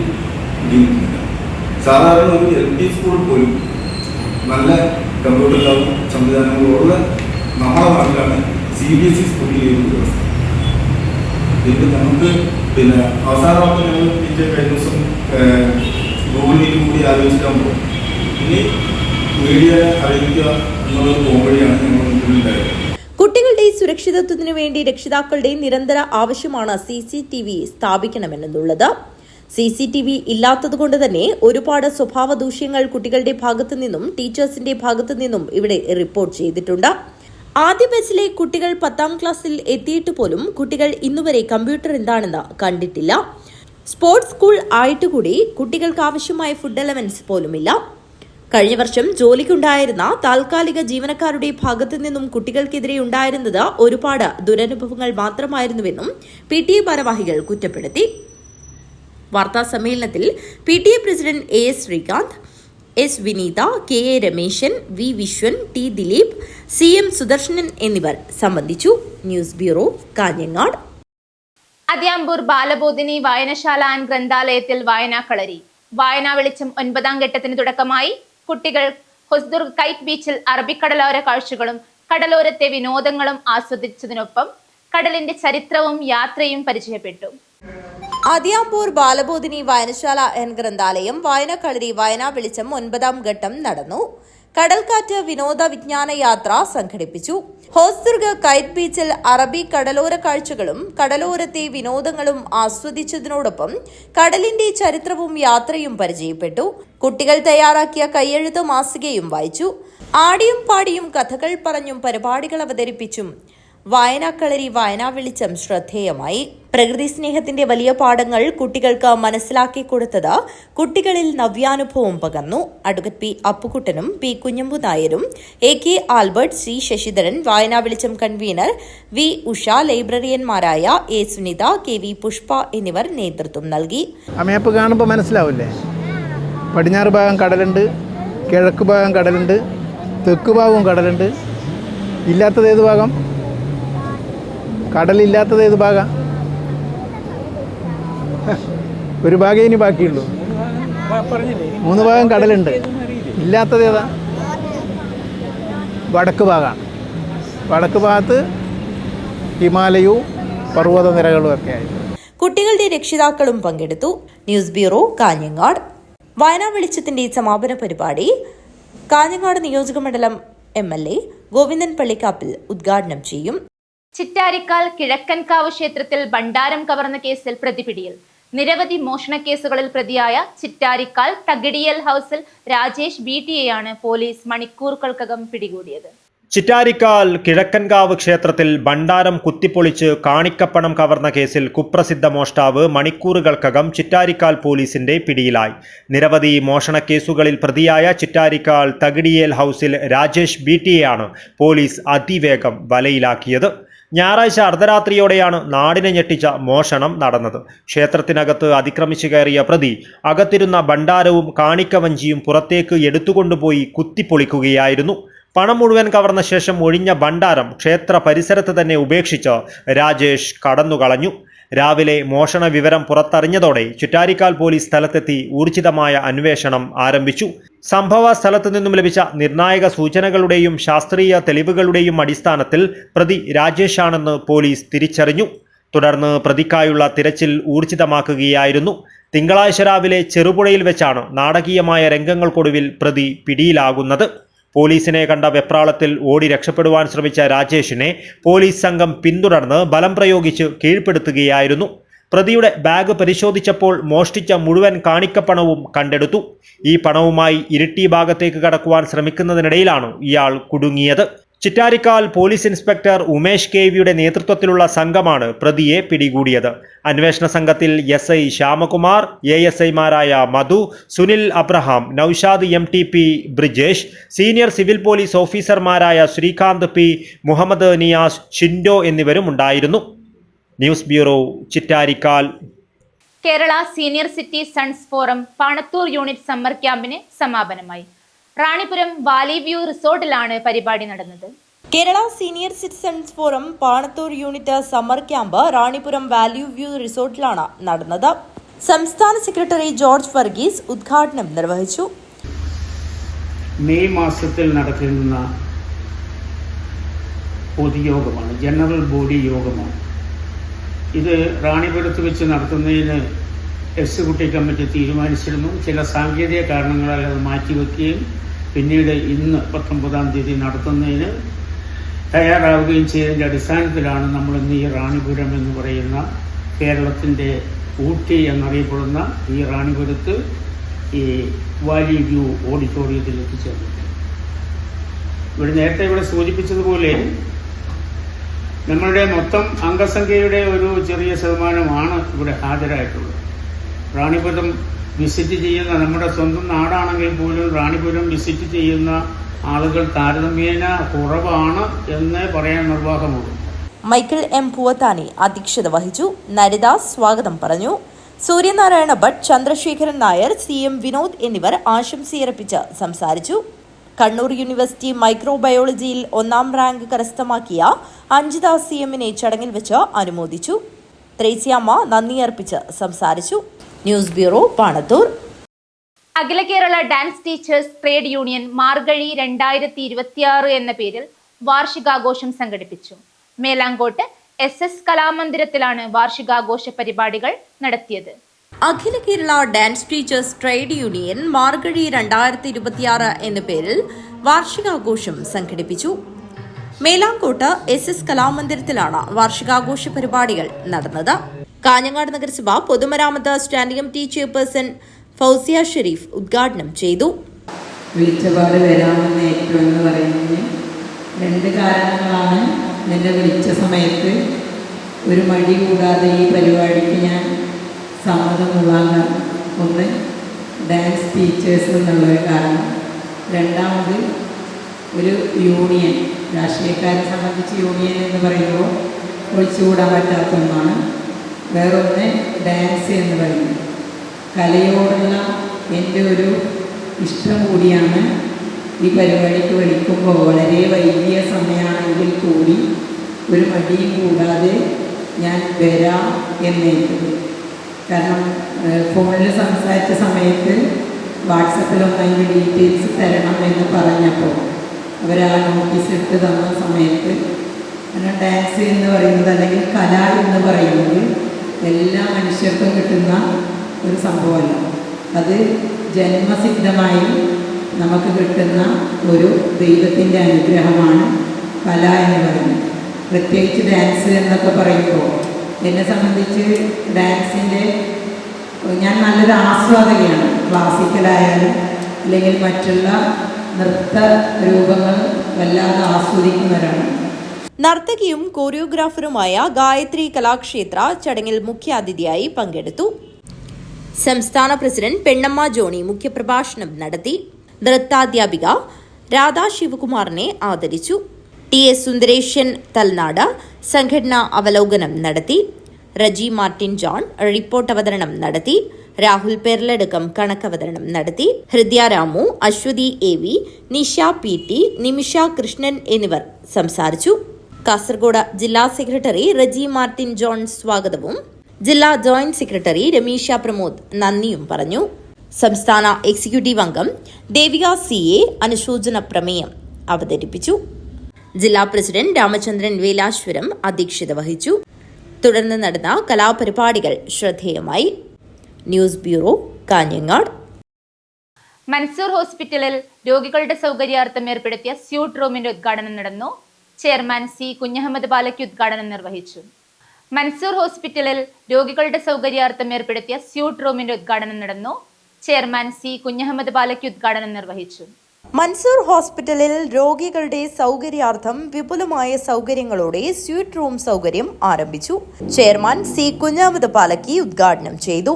പിടിയില്ല. സാധാരണ ഒരു LP സ്കൂളിൽ പോലും നല്ല കമ്പ്യൂട്ടർ ലാബും സംവിധാനങ്ങളുള്ള നമ്മുടെ നാട്ടിലാണ് CBSE സ്കൂളിൽ ഈ ഒരു വ്യവസ്ഥ. ഇത് നമുക്ക് അവസാനമായിട്ട് ഞങ്ങൾ കഴിഞ്ഞ ദിവസം ഗൂഗിൾ മീറ്റ് കൂടി ആലോചിക്കാൻ പോകും. ഇനി മീഡിയ അറിയിക്കുക എന്നുള്ളത് പോകുമ്പോഴാണ് ഞങ്ങൾ മുന്നിലുണ്ടായത്. കുട്ടികളുടെ സുരക്ഷിതത്വത്തിനു വേണ്ടി രക്ഷിതാക്കളുടെ നിരന്തര ആവശ്യമാണ് CCTV സ്ഥാപിക്കണമെന്നുള്ളത്. CCTV ഇല്ലാത്തതുകൊണ്ട് തന്നെ ഒരുപാട് സ്വഭാവ ദൂഷ്യങ്ങൾ കുട്ടികളുടെ ഭാഗത്തു നിന്നും ടീച്ചേഴ്സിന്റെ ഭാഗത്തു നിന്നും ഇവിടെ റിപ്പോർട്ട് ചെയ്തിട്ടുണ്ട്. ആദ്യ ബാച്ചിലെ കുട്ടികൾ 10ാം ക്ലാസ്സിൽ എത്തിയിട്ട് പോലും കുട്ടികൾ ഇന്നുവരെ കമ്പ്യൂട്ടർ എന്താണെന്ന് കണ്ടിട്ടില്ല. സ്പോർട്സ് സ്കൂൾ ആയിട്ടുകൂടി കുട്ടികൾക്ക് ആവശ്യമായ ഫുഡ് അലവൻസ് പോലുമില്ല. കഴിഞ്ഞ വർഷം ജോലിക്കുണ്ടായിരുന്ന താൽക്കാലിക ജീവനക്കാരുടെ ഭാഗത്തു നിന്നും കുട്ടികൾക്കെതിരെ ഉണ്ടായിരുന്നത് ഒരുപാട് ദുരനുഭവങ്ങൾ മാത്രമായിരുന്നുവെന്നും PTA ഭാരവാഹികൾ കുറ്റപ്പെടുത്തി. വാർത്താ സമ്മേളനത്തിൽ PTA president AS Srikanth, S Vineetha, KA Rameshan, V Vishwan, T Dileep, CM Sudarshanan എന്നിവർ സംബന്ധിച്ചു. News bureau, Kanhangad. അതിയാമ്പൂർ ബാലബോധിനി വായനശാല ആൻഡ് ഗ്രന്ഥാലയത്തിൽ വായനാക്കളരി. വായനാ വെളിച്ചം 9ാം ഘട്ടത്തിന് തുടക്കമായി. കുട്ടികൾ ഹൊസ്ദുർഗ് കൈറ്റ് ബീച്ചിൽ അറബിക്കടലോര കാഴ്ചകളും കടലോരത്തെ വിനോദങ്ങളും ആസ്വദിച്ചതിനൊപ്പം കടലിന്റെ ചരിത്രവും യാത്രയും പരിചയപ്പെട്ടു. അതിയാമ്പൂർ ബാലബോധിനി വായനശാല ആൻഡ് ഗ്രന്ഥാലയം വായനക്കളരി വായനാ വെളിച്ചം 9ാം ഘട്ടം നടന്നു. കടൽക്കാറ്റ് വിനോദ വിജ്ഞാന യാത്ര സംഘടിപ്പിച്ചു. ഹോസ്ദുർഗ് കൈറ്റ് ബീച്ചിൽ അറബി കടലോര കാഴ്ചകളും കടലോരത്തെ വിനോദങ്ങളും ആസ്വദിച്ചതിനോടൊപ്പം കടലിന്റെ ചരിത്രവും യാത്രയും പരിചയപ്പെട്ടു. കുട്ടികൾ തയ്യാറാക്കിയ കയ്യെഴുത്ത് മാസികയും വായിച്ചു. ആടിയും പാടിയും കഥകൾ പറഞ്ഞും പരിപാടികൾ അവതരിപ്പിച്ചും വായനാക്കളരി വായനാ വെളിച്ചം ശ്രദ്ധേയമായി. പ്രകൃതി സ്നേഹത്തിന്റെ വലിയ പാഠങ്ങൾ കുട്ടികൾക്ക് മനസ്സിലാക്കി കൊടുത്തത് കുട്ടികളിൽ നവ്യാനുഭവം പകർന്നു. അഡ്വക്കേറ്റ് പി അപ്പുകുട്ടനും പി കുഞ്ഞമ്പു നായരും AK ആൽബർട്ട്, C ശശിധരൻ, വായനാ വെളിച്ചം കൺവീനർ V ഉഷ, ലൈബ്രറിയന്മാരായ A സുനിത, KV പുഷ്പ എന്നിവർ നേതൃത്വം നൽകി. മാപ്പ് കാണുമ്പോൾ മനസ്സിലാവില്ലേ, പടിഞ്ഞാറ് ഭാഗം കടലുണ്ട്, കിഴക്ക് ഭാഗം കടലുണ്ട്, തെക്ക് ഭാഗവും കടലുണ്ട്. ഇല്ലാത്തത് ഏത് ഭാഗം? കടലില്ലാത്തത് ഏത് ഭാഗം? ഒരു ഭാഗം ഇനി ബാക്കിയുള്ളൂ. 3 ഭാഗം കടലുണ്ട്. ഇല്ലാത്തത് ഏതാ? വടക്ക് ഭാഗമാണ്. വടക്ക് ഭാഗത്ത് ഹിമാലയവും പർവ്വതനിരകളും ഒക്കെ ആയി. കുട്ടികളുടെ രക്ഷിതാക്കളും പങ്കെടുത്തു. News bureau, Kanhangad. വായനാ വെളിച്ചത്തിന്റെ സമാപന പരിപാടി കാഞ്ഞങ്ങാട് നിയോജകമണ്ഡലം MLA ഗോവിന്ദൻ പള്ളിക്കാപ്പിൽ ഉദ്ഘാടനം ചെയ്യും. ചിറ്റാരിക്കാൽ കിഴക്കൻകാവ് ക്ഷേത്രത്തിൽ ഭണ്ഡാരം കവർന്ന കേസിൽ പ്രതിപിടിയിൽ. നിരവധി മോഷണ കേസുകളിൽ പ്രതിയായ ചിറ്റാരിക്കാൽ തകിടിയൽ ഹൗസിൽ രാജേഷ് BTയെയാണ് പോലീസ് മണിക്കൂറുകൾക്കകം പിടികൂടിയത്. ചിറ്റാരിക്കാൽ കിഴക്കൻകാവ് ക്ഷേത്രത്തിൽ ഭണ്ഡാരം കുത്തിപ്പൊളിച്ച് കാണിക്കപ്പണം കവർന്ന കേസിൽ കുപ്രസിദ്ധ മോഷ്ടാവ് മണിക്കൂറുകൾക്കകം ചിറ്റാരിക്കാൽ പോലീസിന്റെ പിടിയിലായി. നിരവധി മോഷണ കേസുകളിൽ പ്രതിയായ ചിറ്റാരിക്കാൽ തകിടിയേൽ ഹൗസിൽ രാജേഷ് BTയെയാണ് പോലീസ് അതിവേഗം വലയിലാക്കിയത്. ഞായറാഴ്ച അർദ്ധരാത്രിയോടെയാണ് നാടിനെ ഞെട്ടിച്ച മോഷണം നടന്നത്. ക്ഷേത്രത്തിനകത്ത് അതിക്രമിച്ചു കയറിയ പ്രതി അകത്തിരുന്ന ഭണ്ഡാരവും കാണിക്കവഞ്ചിയും പുറത്തേക്ക് എടുത്തുകൊണ്ടുപോയി കുത്തിപ്പൊളിക്കുകയായിരുന്നു. പണം മുഴുവൻ കവർന്ന ശേഷം ഒഴിഞ്ഞ ഭണ്ഡാരം ക്ഷേത്ര പരിസരത്ത് തന്നെ ഉപേക്ഷിച്ച് രാജേഷ് കടന്നുകളഞ്ഞു. രാവിലെ മോഷണ വിവരം പുറത്തറിഞ്ഞതോടെ ചിറ്റാരിക്കാൽ പോലീസ് സ്ഥലത്തെത്തി ഊർജിതമായ അന്വേഷണം ആരംഭിച്ചു. സംഭവ സ്ഥലത്തു നിന്നും ലഭിച്ച നിർണായക സൂചനകളുടെയും ശാസ്ത്രീയ തെളിവുകളുടെയും അടിസ്ഥാനത്തിൽ പ്രതി രാജേഷാണെന്ന് പോലീസ് തിരിച്ചറിഞ്ഞു. തുടർന്ന് പ്രതിക്കായുള്ള തിരച്ചിൽ ഊർജിതമാക്കുകയായിരുന്നു. തിങ്കളാഴ്ച രാവിലെ ചെറുപുഴയിൽ വെച്ചാണ് നാടകീയമായ രംഗങ്ങൾക്കൊടുവിൽ പ്രതി പിടിയിലാകുന്നത്. പോലീസിനെ കണ്ട വെപ്രാളത്തിൽ ഓടി രക്ഷപ്പെടുവാൻ ശ്രമിച്ച രാജേഷിനെ പോലീസ് സംഘം പിന്തുടർന്ന് ബലം പ്രയോഗിച്ച് കീഴ്പ്പെടുത്തുകയായിരുന്നു. പ്രതിയുടെ ബാഗ് പരിശോധിച്ചപ്പോൾ മോഷ്ടിച്ച മുഴുവൻ കാണിക്കപ്പണവും കണ്ടെടുത്തു. ഈ പണവുമായി ഇരിട്ടി ഭാഗത്തേക്ക് കടക്കുവാൻ ശ്രമിക്കുന്നതിനിടയിലാണ് ഇയാൾ കുടുങ്ങിയത്. ചിറ്റാരിക്കാൽ പോലീസ് ഇൻസ്പെക്ടർ ഉമേഷ് KVയുടെ നേതൃത്വത്തിലുള്ള സംഘമാണ് പ്രതിയെ പിടികൂടിയത്. അന്വേഷണ സംഘത്തിൽ SI ശ്യാമകുമാർ, ASIമാരായ Madhu, Sunil Abraham, Naushad MTP Brijesh, senior civil police ഓഫീസർമാരായ ശ്രീകാന്ത് P, മുഹമ്മദ് നിയാസ്, ഷിൻഡോ എന്നിവരും ഉണ്ടായിരുന്നു. News bureau, Chittarikkal. Kerala senior citizens forum Panathur unit summer ക്യാമ്പിന് സമാപനമായി. റാണിപുരം വാലി വ്യൂ റിസോർട്ടിലാണ് പരിപാടി നടന്നത്. Kerala senior citizens forum Panathur unit summer camp Ranipuram valley view റിസോർട്ടിലാണ് നടന്നത്. സംസ്ഥാന സെക്രട്ടറി ജോർജ് വർഗീസ് ഉദ്ഘാടനം നിർവഹിച്ചു. മെയ് മാസത്തിൽ നടക്കുന്ന പൊതുയോഗമാണ്, ജനറൽ ബോഡി യോഗമാണ്. ഇത് റാണിപുരത്ത് വെച്ച് നടത്തുന്നതിന് എക്സിക്യൂട്ടീവ് കമ്മിറ്റി തീരുമാനിച്ചിരുന്നു. ചില സാങ്കേതിക കാരണങ്ങളാൽ അത് മാറ്റിവെക്കുകയും പിന്നീട് ഇന്ന് 19-ാം തീയതി നടത്തുന്നതിന് തയ്യാറാവുകയും ചെയ്തതിൻ്റെ അടിസ്ഥാനത്തിലാണ് നമ്മൾ ഇന്ന് ഈ റാണിപുരം എന്ന് പറയുന്ന കേരളത്തിൻ്റെ ഊട്ടി എന്നറിയപ്പെടുന്ന ഈ റാണിപുരത്ത് ഈ വാലി വ്യൂ ഓഡിറ്റോറിയത്തിൽ എത്തിച്ചേർന്നത്. നേരത്തെ ഇവിടെ സൂചിപ്പിച്ചതുപോലെ നമ്മളുടെ മൊത്തം അംഗസംഖ്യയുടെ ഒരു ചെറിയ ശതമാനമാണ് ഇവിടെ ഹാജരായിട്ടുള്ളത്. റാണിപുരം വിസിറ്റ് ചെയ്യുന്ന, നമ്മുടെ സ്വന്തം നാടാണെങ്കിൽ പോലും റാണിപുരം വിസിറ്റ് ചെയ്യുന്ന ആളുകൾ താരതമ്യേന കുറവാണ് എന്ന് പറയാൻ നിർവാഹമുള്ളൂ. മൈക്കിൾ M പൂവത്താനി അധ്യക്ഷത വഹിച്ചു. നരിദാസ് സ്വാഗതം പറഞ്ഞു. സൂര്യനാരായണ ഭട്ട്, ചന്ദ്രശേഖരൻ നായർ, CM വിനോദ് എന്നിവർ ആശംസയർപ്പിച്ച് സംസാരിച്ചു. കണ്ണൂർ യൂണിവേഴ്സിറ്റി മൈക്രോബയോളജിയിൽ 1ാം റാങ്ക് കരസ്ഥമാക്കിയ അഞ്ജിത CMനെ ചടങ്ങിൽ വെച്ച് അനുമോദിച്ചു. ത്രേസ്യാമ്മ നന്ദി അർപ്പിച്ച് സംസാരിച്ചു. News bureau, Panathur. Akhila Kerala dance teachers trade union Margazhi 2026 എന്ന പേരിൽ വാർഷികാഘോഷം സംഘടിപ്പിച്ചു. മേലാങ്കോട്ട് SS കലാമന്ദിരത്തിലാണ് വാർഷികാഘോഷ പരിപാടികൾ നടത്തിയത്. Akhila Kerala dance teachers trade union Margazhi 2026 എന്ന പേരിൽ വാർഷികാഘോഷം സംഘടിപ്പിച്ചു. മേലാങ്കോട്ട് SS കലാമന്ദിരത്തിലാണ് വാർഷികാഘോഷ പരിപാടികൾ നടന്നത്. കാഞ്ഞങ്ങാട് നഗരസഭ പൊതുമരാമത്ത് standing committee chairperson Fousiya Sherif ഉദ്ഘാടനം ചെയ്തു. വിളിച്ചപാട് വരാമെന്ന് ഏറ്റവും എന്ന് പറയുന്നത് 2 കാരണങ്ങളാണ് എന്നെ വിളിച്ച സമയത്ത് ഒരു മടി കൂടാതെ ഈ പരിപാടിക്ക് ഞാൻ സമ്മതമുള്ള ഒന്ന് ഡാൻസ് ടീച്ചേഴ്സ് എന്നുള്ളൊരു കാരണം, രണ്ടാമത് ഒരു യൂണിയൻ, രാഷ്ട്രീയക്കാരെ സംബന്ധിച്ച് യൂണിയൻ എന്ന് പറയുമ്പോൾ ഒഴിച്ചുകൂടാൻ പറ്റാത്ത ഒന്നാണ്. വേറൊന്ന് ഡാൻസ് എന്ന് പറയുന്നത്. കലയോടുള്ള എൻ്റെ ഒരു ഇഷ്ടം കൂടിയാണ് ഈ പരിപാടിക്ക് വിളിക്കുമ്പോൾ വളരെ വൈകിയ സമയമാണെങ്കിൽ കൂടി ഒരു മടിയും കൂടാതെ ഞാൻ വരാം എന്നേറ്റത്. കാരണം ഫോണിൽ സംസാരിച്ച സമയത്ത് വാട്സപ്പിലൊന്നും അതിൻ്റെ ഡീറ്റെയിൽസ് തരണം എന്ന് പറഞ്ഞപ്പോൾ അവരാ നോട്ടീസ് ഇട്ട് തന്ന സമയത്ത്, കാരണം ഡാൻസ് എന്ന് പറയുന്നത് അല്ലെങ്കിൽ കല എന്ന് പറയുന്നത് എല്ലാ മനുഷ്യർക്കും കിട്ടുന്ന ഒരു സംഭവമല്ല. അത് ജന്മസിദ്ധമായി നമുക്ക് കിട്ടുന്ന ഒരു ദൈവത്തിൻ്റെ അനുഗ്രഹമാണ് കല എന്ന് പറയുന്നത്. പ്രത്യേകിച്ച് ഡാൻസ് എന്നൊക്കെ പറയുമ്പോൾ എന്നെ സംബന്ധിച്ച് ഡാൻസിൻ്റെ ഞാൻ നല്ലൊരു ആസ്വാദകയാണ്. ക്ലാസിക്കലായാലും അല്ലെങ്കിൽ മറ്റുള്ള നൃത്ത രൂപങ്ങൾ വല്ലാതെ ആസ്വദിക്കുന്നവരാണ്. നർത്തകിയും കോറിയോഗ്രാഫറുമായ ഗായത്രി കലാക്ഷേത്ര ചടങ്ങിൽ മുഖ്യാതിഥിയായി പങ്കെടുത്തു. സംസ്ഥാന പ്രസിഡന്റ് പെണ്ണമ്മ ജോണി മുഖ്യപ്രഭാഷണം നടത്തി. നൃത്താധ്യാപിക രാധാ ശിവകുമാറിനെ ആദരിച്ചു. TS സുന്ദരേശൻ തൽനാട് സംഘടനാ അവലോകനം നടത്തി. റജി മാർട്ടിൻ ജോൺ റിപ്പോർട്ട് അവതരണം നടത്തി. രാഹുൽ പേർലടക്കം കണക്കവതരണം നടത്തി. ഹൃദയ രാമു, അശ്വതി AV, നിഷ PT, നിമിഷ കൃഷ്ണൻ എന്നിവർ സംസാരിച്ചു. കാസർഗോഡ് ജില്ലാ സെക്രട്ടറി റജി മാർട്ടിൻ ജോൺ സ്വാഗതവും ജില്ലാ ജോയിന്റ് സെക്രട്ടറി രമീഷ പ്രമോദ് നന്ദിയും പറഞ്ഞു. സംസ്ഥാന എക്സിക്യൂട്ടീവ് അംഗം ദേവിക CA അനുശോചന പ്രമേയം അവതരിപ്പിച്ചു. ജില്ലാ പ്രസിഡന്റ് രാമചന്ദ്രൻ വേലാശ്വരം അധ്യക്ഷത വഹിച്ചു. തുടർന്ന് നടന്ന കലാപരിപാടികൾ ശ്രദ്ധേയമായി. News bureau, Kanhangad. മൻസൂർ ഹോസ്പിറ്റലിൽ രോഗികളുടെ സൗകര്യാർത്ഥം ഏർപ്പെടുത്തിയ സ്യൂട്ട് റൂമിന്റെ ഉദ്ഘാടനം നടന്നു. Chairman C. കുഞ്ഞഹമ്മദ് പാലക്കി ഉദ്ഘാടനം നിർവഹിച്ചു. മൻസൂർ ഹോസ്പിറ്റലിൽ രോഗികളുടെ സൗകര്യാർത്ഥം ഏർപ്പെടുത്തിയ സ്യൂട്ട് റൂമിന്റെ ഉദ്ഘാടനം നടന്നു. Chairman C. കുഞ്ഞഹമ്മദ് പാലക്കി ഉദ്ഘാടനം നിർവഹിച്ചു. മൻസൂർ ഹോസ്പിറ്റലിൽ രോഗികളുടെ സൗകര്യാർത്ഥം വിപുലമായ സൗകര്യങ്ങളോടെ സ്യൂട്ട് റൂം സൗകര്യം ആരംഭിച്ചു. Chairman C. കുഞ്ഞഹമ്മദ് പാലക്കി ഉദ്ഘാടനം ചെയ്തു.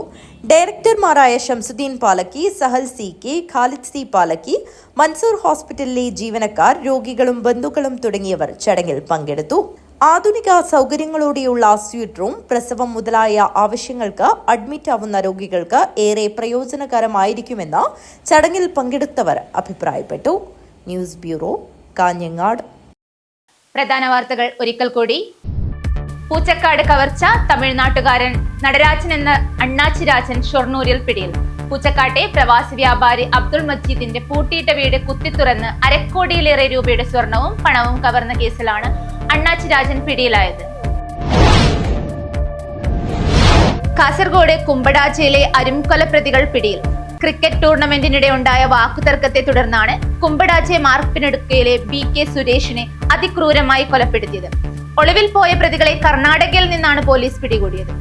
ഡയറക്ടർമാരായ ഷംസുദ്ദീൻ പാലക്കി, സഹൽ CK, ഖാലിദ് C. പാലക്കി, മൻസൂർ ഹോസ്പിറ്റലിലെ ജീവനക്കാർ, രോഗികളും ബന്ധുക്കളും തുടങ്ങിയവർ ചടങ്ങിൽ പങ്കെടുത്തു. ആധുനിക സൗകര്യങ്ങളോടെയുള്ള സ്യൂട്ട് റൂം പ്രസവം മുതലായ ആവശ്യങ്ങൾക്ക് അഡ്മിറ്റ് ആവുന്ന രോഗികൾക്ക് ഏറെ പ്രയോജനകരമായിരിക്കുമെന്ന് ചടങ്ങിൽ പങ്കെടുത്തവർ അഭിപ്രായപ്പെട്ടു. News bureau, Kanhangad. പ്രധാന വാർത്തകൾ ഒരിക്കൽ കൂടി. പൂച്ചക്കാട് കവർച്ച, തമിഴ്നാട്ടുകാരൻ നടരാജൻ എന്ന അണ്ണാച്ചി രാജൻ ഷൊർണൂരിൽ പിടിയിൽ. പൂച്ചക്കാട്ടെ പ്രവാസി വ്യാപാരി അബ്ദുൾ മജീദിന്റെ പൂട്ടിയിട്ട വീട് കുത്തിത്തുറന്ന് അരക്കോടിയിലേറെ രൂപയുടെ സ്വർണവും പണവും കവർന്ന കേസിലാണ് അണ്ണാച്ചി രാജൻ പിടിയിലായത്. കാസർഗോഡ് കുമ്പടാച്ചയിലെ അരുംകൊലപ്രതികൾ പിടിയിൽ. ക്രിക്കറ്റ് ടൂർണമെന്റിനിടെ ഉണ്ടായ വാക്കുതർക്കത്തെ തുടർന്നാണ് കുമ്പടാച്ചെ മാർപ്പിനടുക്കയിലെ BK സുരേഷിനെ അതിക്രൂരമായി കൊലപ്പെടുത്തിയത്. ഒളിവിൽ പോയ പ്രതികളെ കർണാടകയിൽ നിന്നാണ് പോലീസ് പിടികൂടിയത്.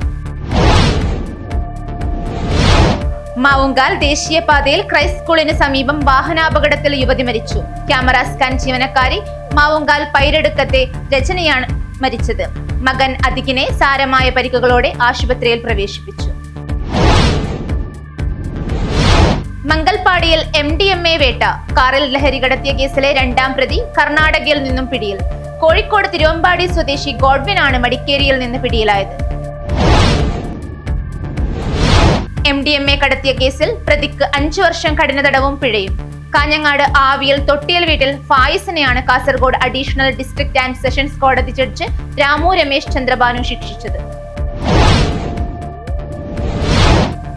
മാവുങ്കാൽ ദേശീയപാതയിൽ ക്രൈസ്റ്റ് സ്കൂളിന് സമീപം വാഹനാപകടത്തിൽ യുവതി മരിച്ചു. ക്യാമറ സ്കാൻ ജീവനക്കാരി മാവുങ്കാൽ പൈരടുക്കത്തെ രചനയാണ് മരിച്ചത്. മകൻ അതികിനെ സാരമായ പരിക്കുകളോടെ ആശുപത്രിയിൽ പ്രവേശിപ്പിച്ചു. മംഗൽപാടിയിൽ MDMA വേട്ട. കാറിൽ ലഹരി കടത്തിയ കേസിലെ രണ്ടാം പ്രതി കർണാടകയിൽ നിന്നും പിടിയിൽ. കോഴിക്കോട് തിരുവമ്പാടി സ്വദേശി ഗോഡ്വിനാണ് മടിക്കേരിയിൽ നിന്ന് പിടിയിലായത്. MDMA കടത്തിയ കേസിൽ പ്രതിക്ക് 5 വർഷം കഠിന തടവും പിഴയും. കാഞ്ഞങ്ങാട് ആവിയിൽ തൊട്ടിയൽ വീട്ടിൽ ഫായിസിനെയാണ് Kasaragod additional district and sessions കോടതി ജഡ്ജ് രാമു രമേശ് ചന്ദ്രബാനു ശിക്ഷിച്ചത്.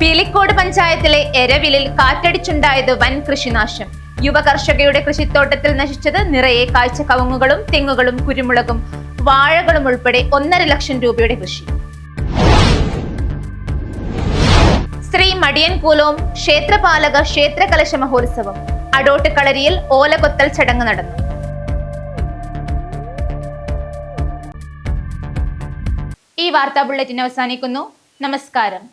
പീലിക്കോട് പഞ്ചായത്തിലെ എരവിലിൽ കാറ്റടിച്ചുണ്ടായത് വൻ കൃഷിനാശം. യുവ കർഷകയുടെ കൃഷിത്തോട്ടത്തിൽ നശിച്ചത് നിറയെ കാഴ്ച കവുങ്ങുകളും തെങ്ങുകളും കുരുമുളകും വാഴകളും ഉൾപ്പെടെ 1.5 ലക്ഷം രൂപയുടെ കൃഷി. ശ്രീ മടിയൻകൂലോം ക്ഷേത്രപാലക ക്ഷേത്രകലശ മഹോത്സവം. അടോട്ട് കളരിയിൽ ഓലകൊത്തൽ ചടങ്ങ് നടന്നു. ഈ വാർത്താ ബുള്ളറ്റിൻ അവസാനിക്കുന്നു. നമസ്കാരം.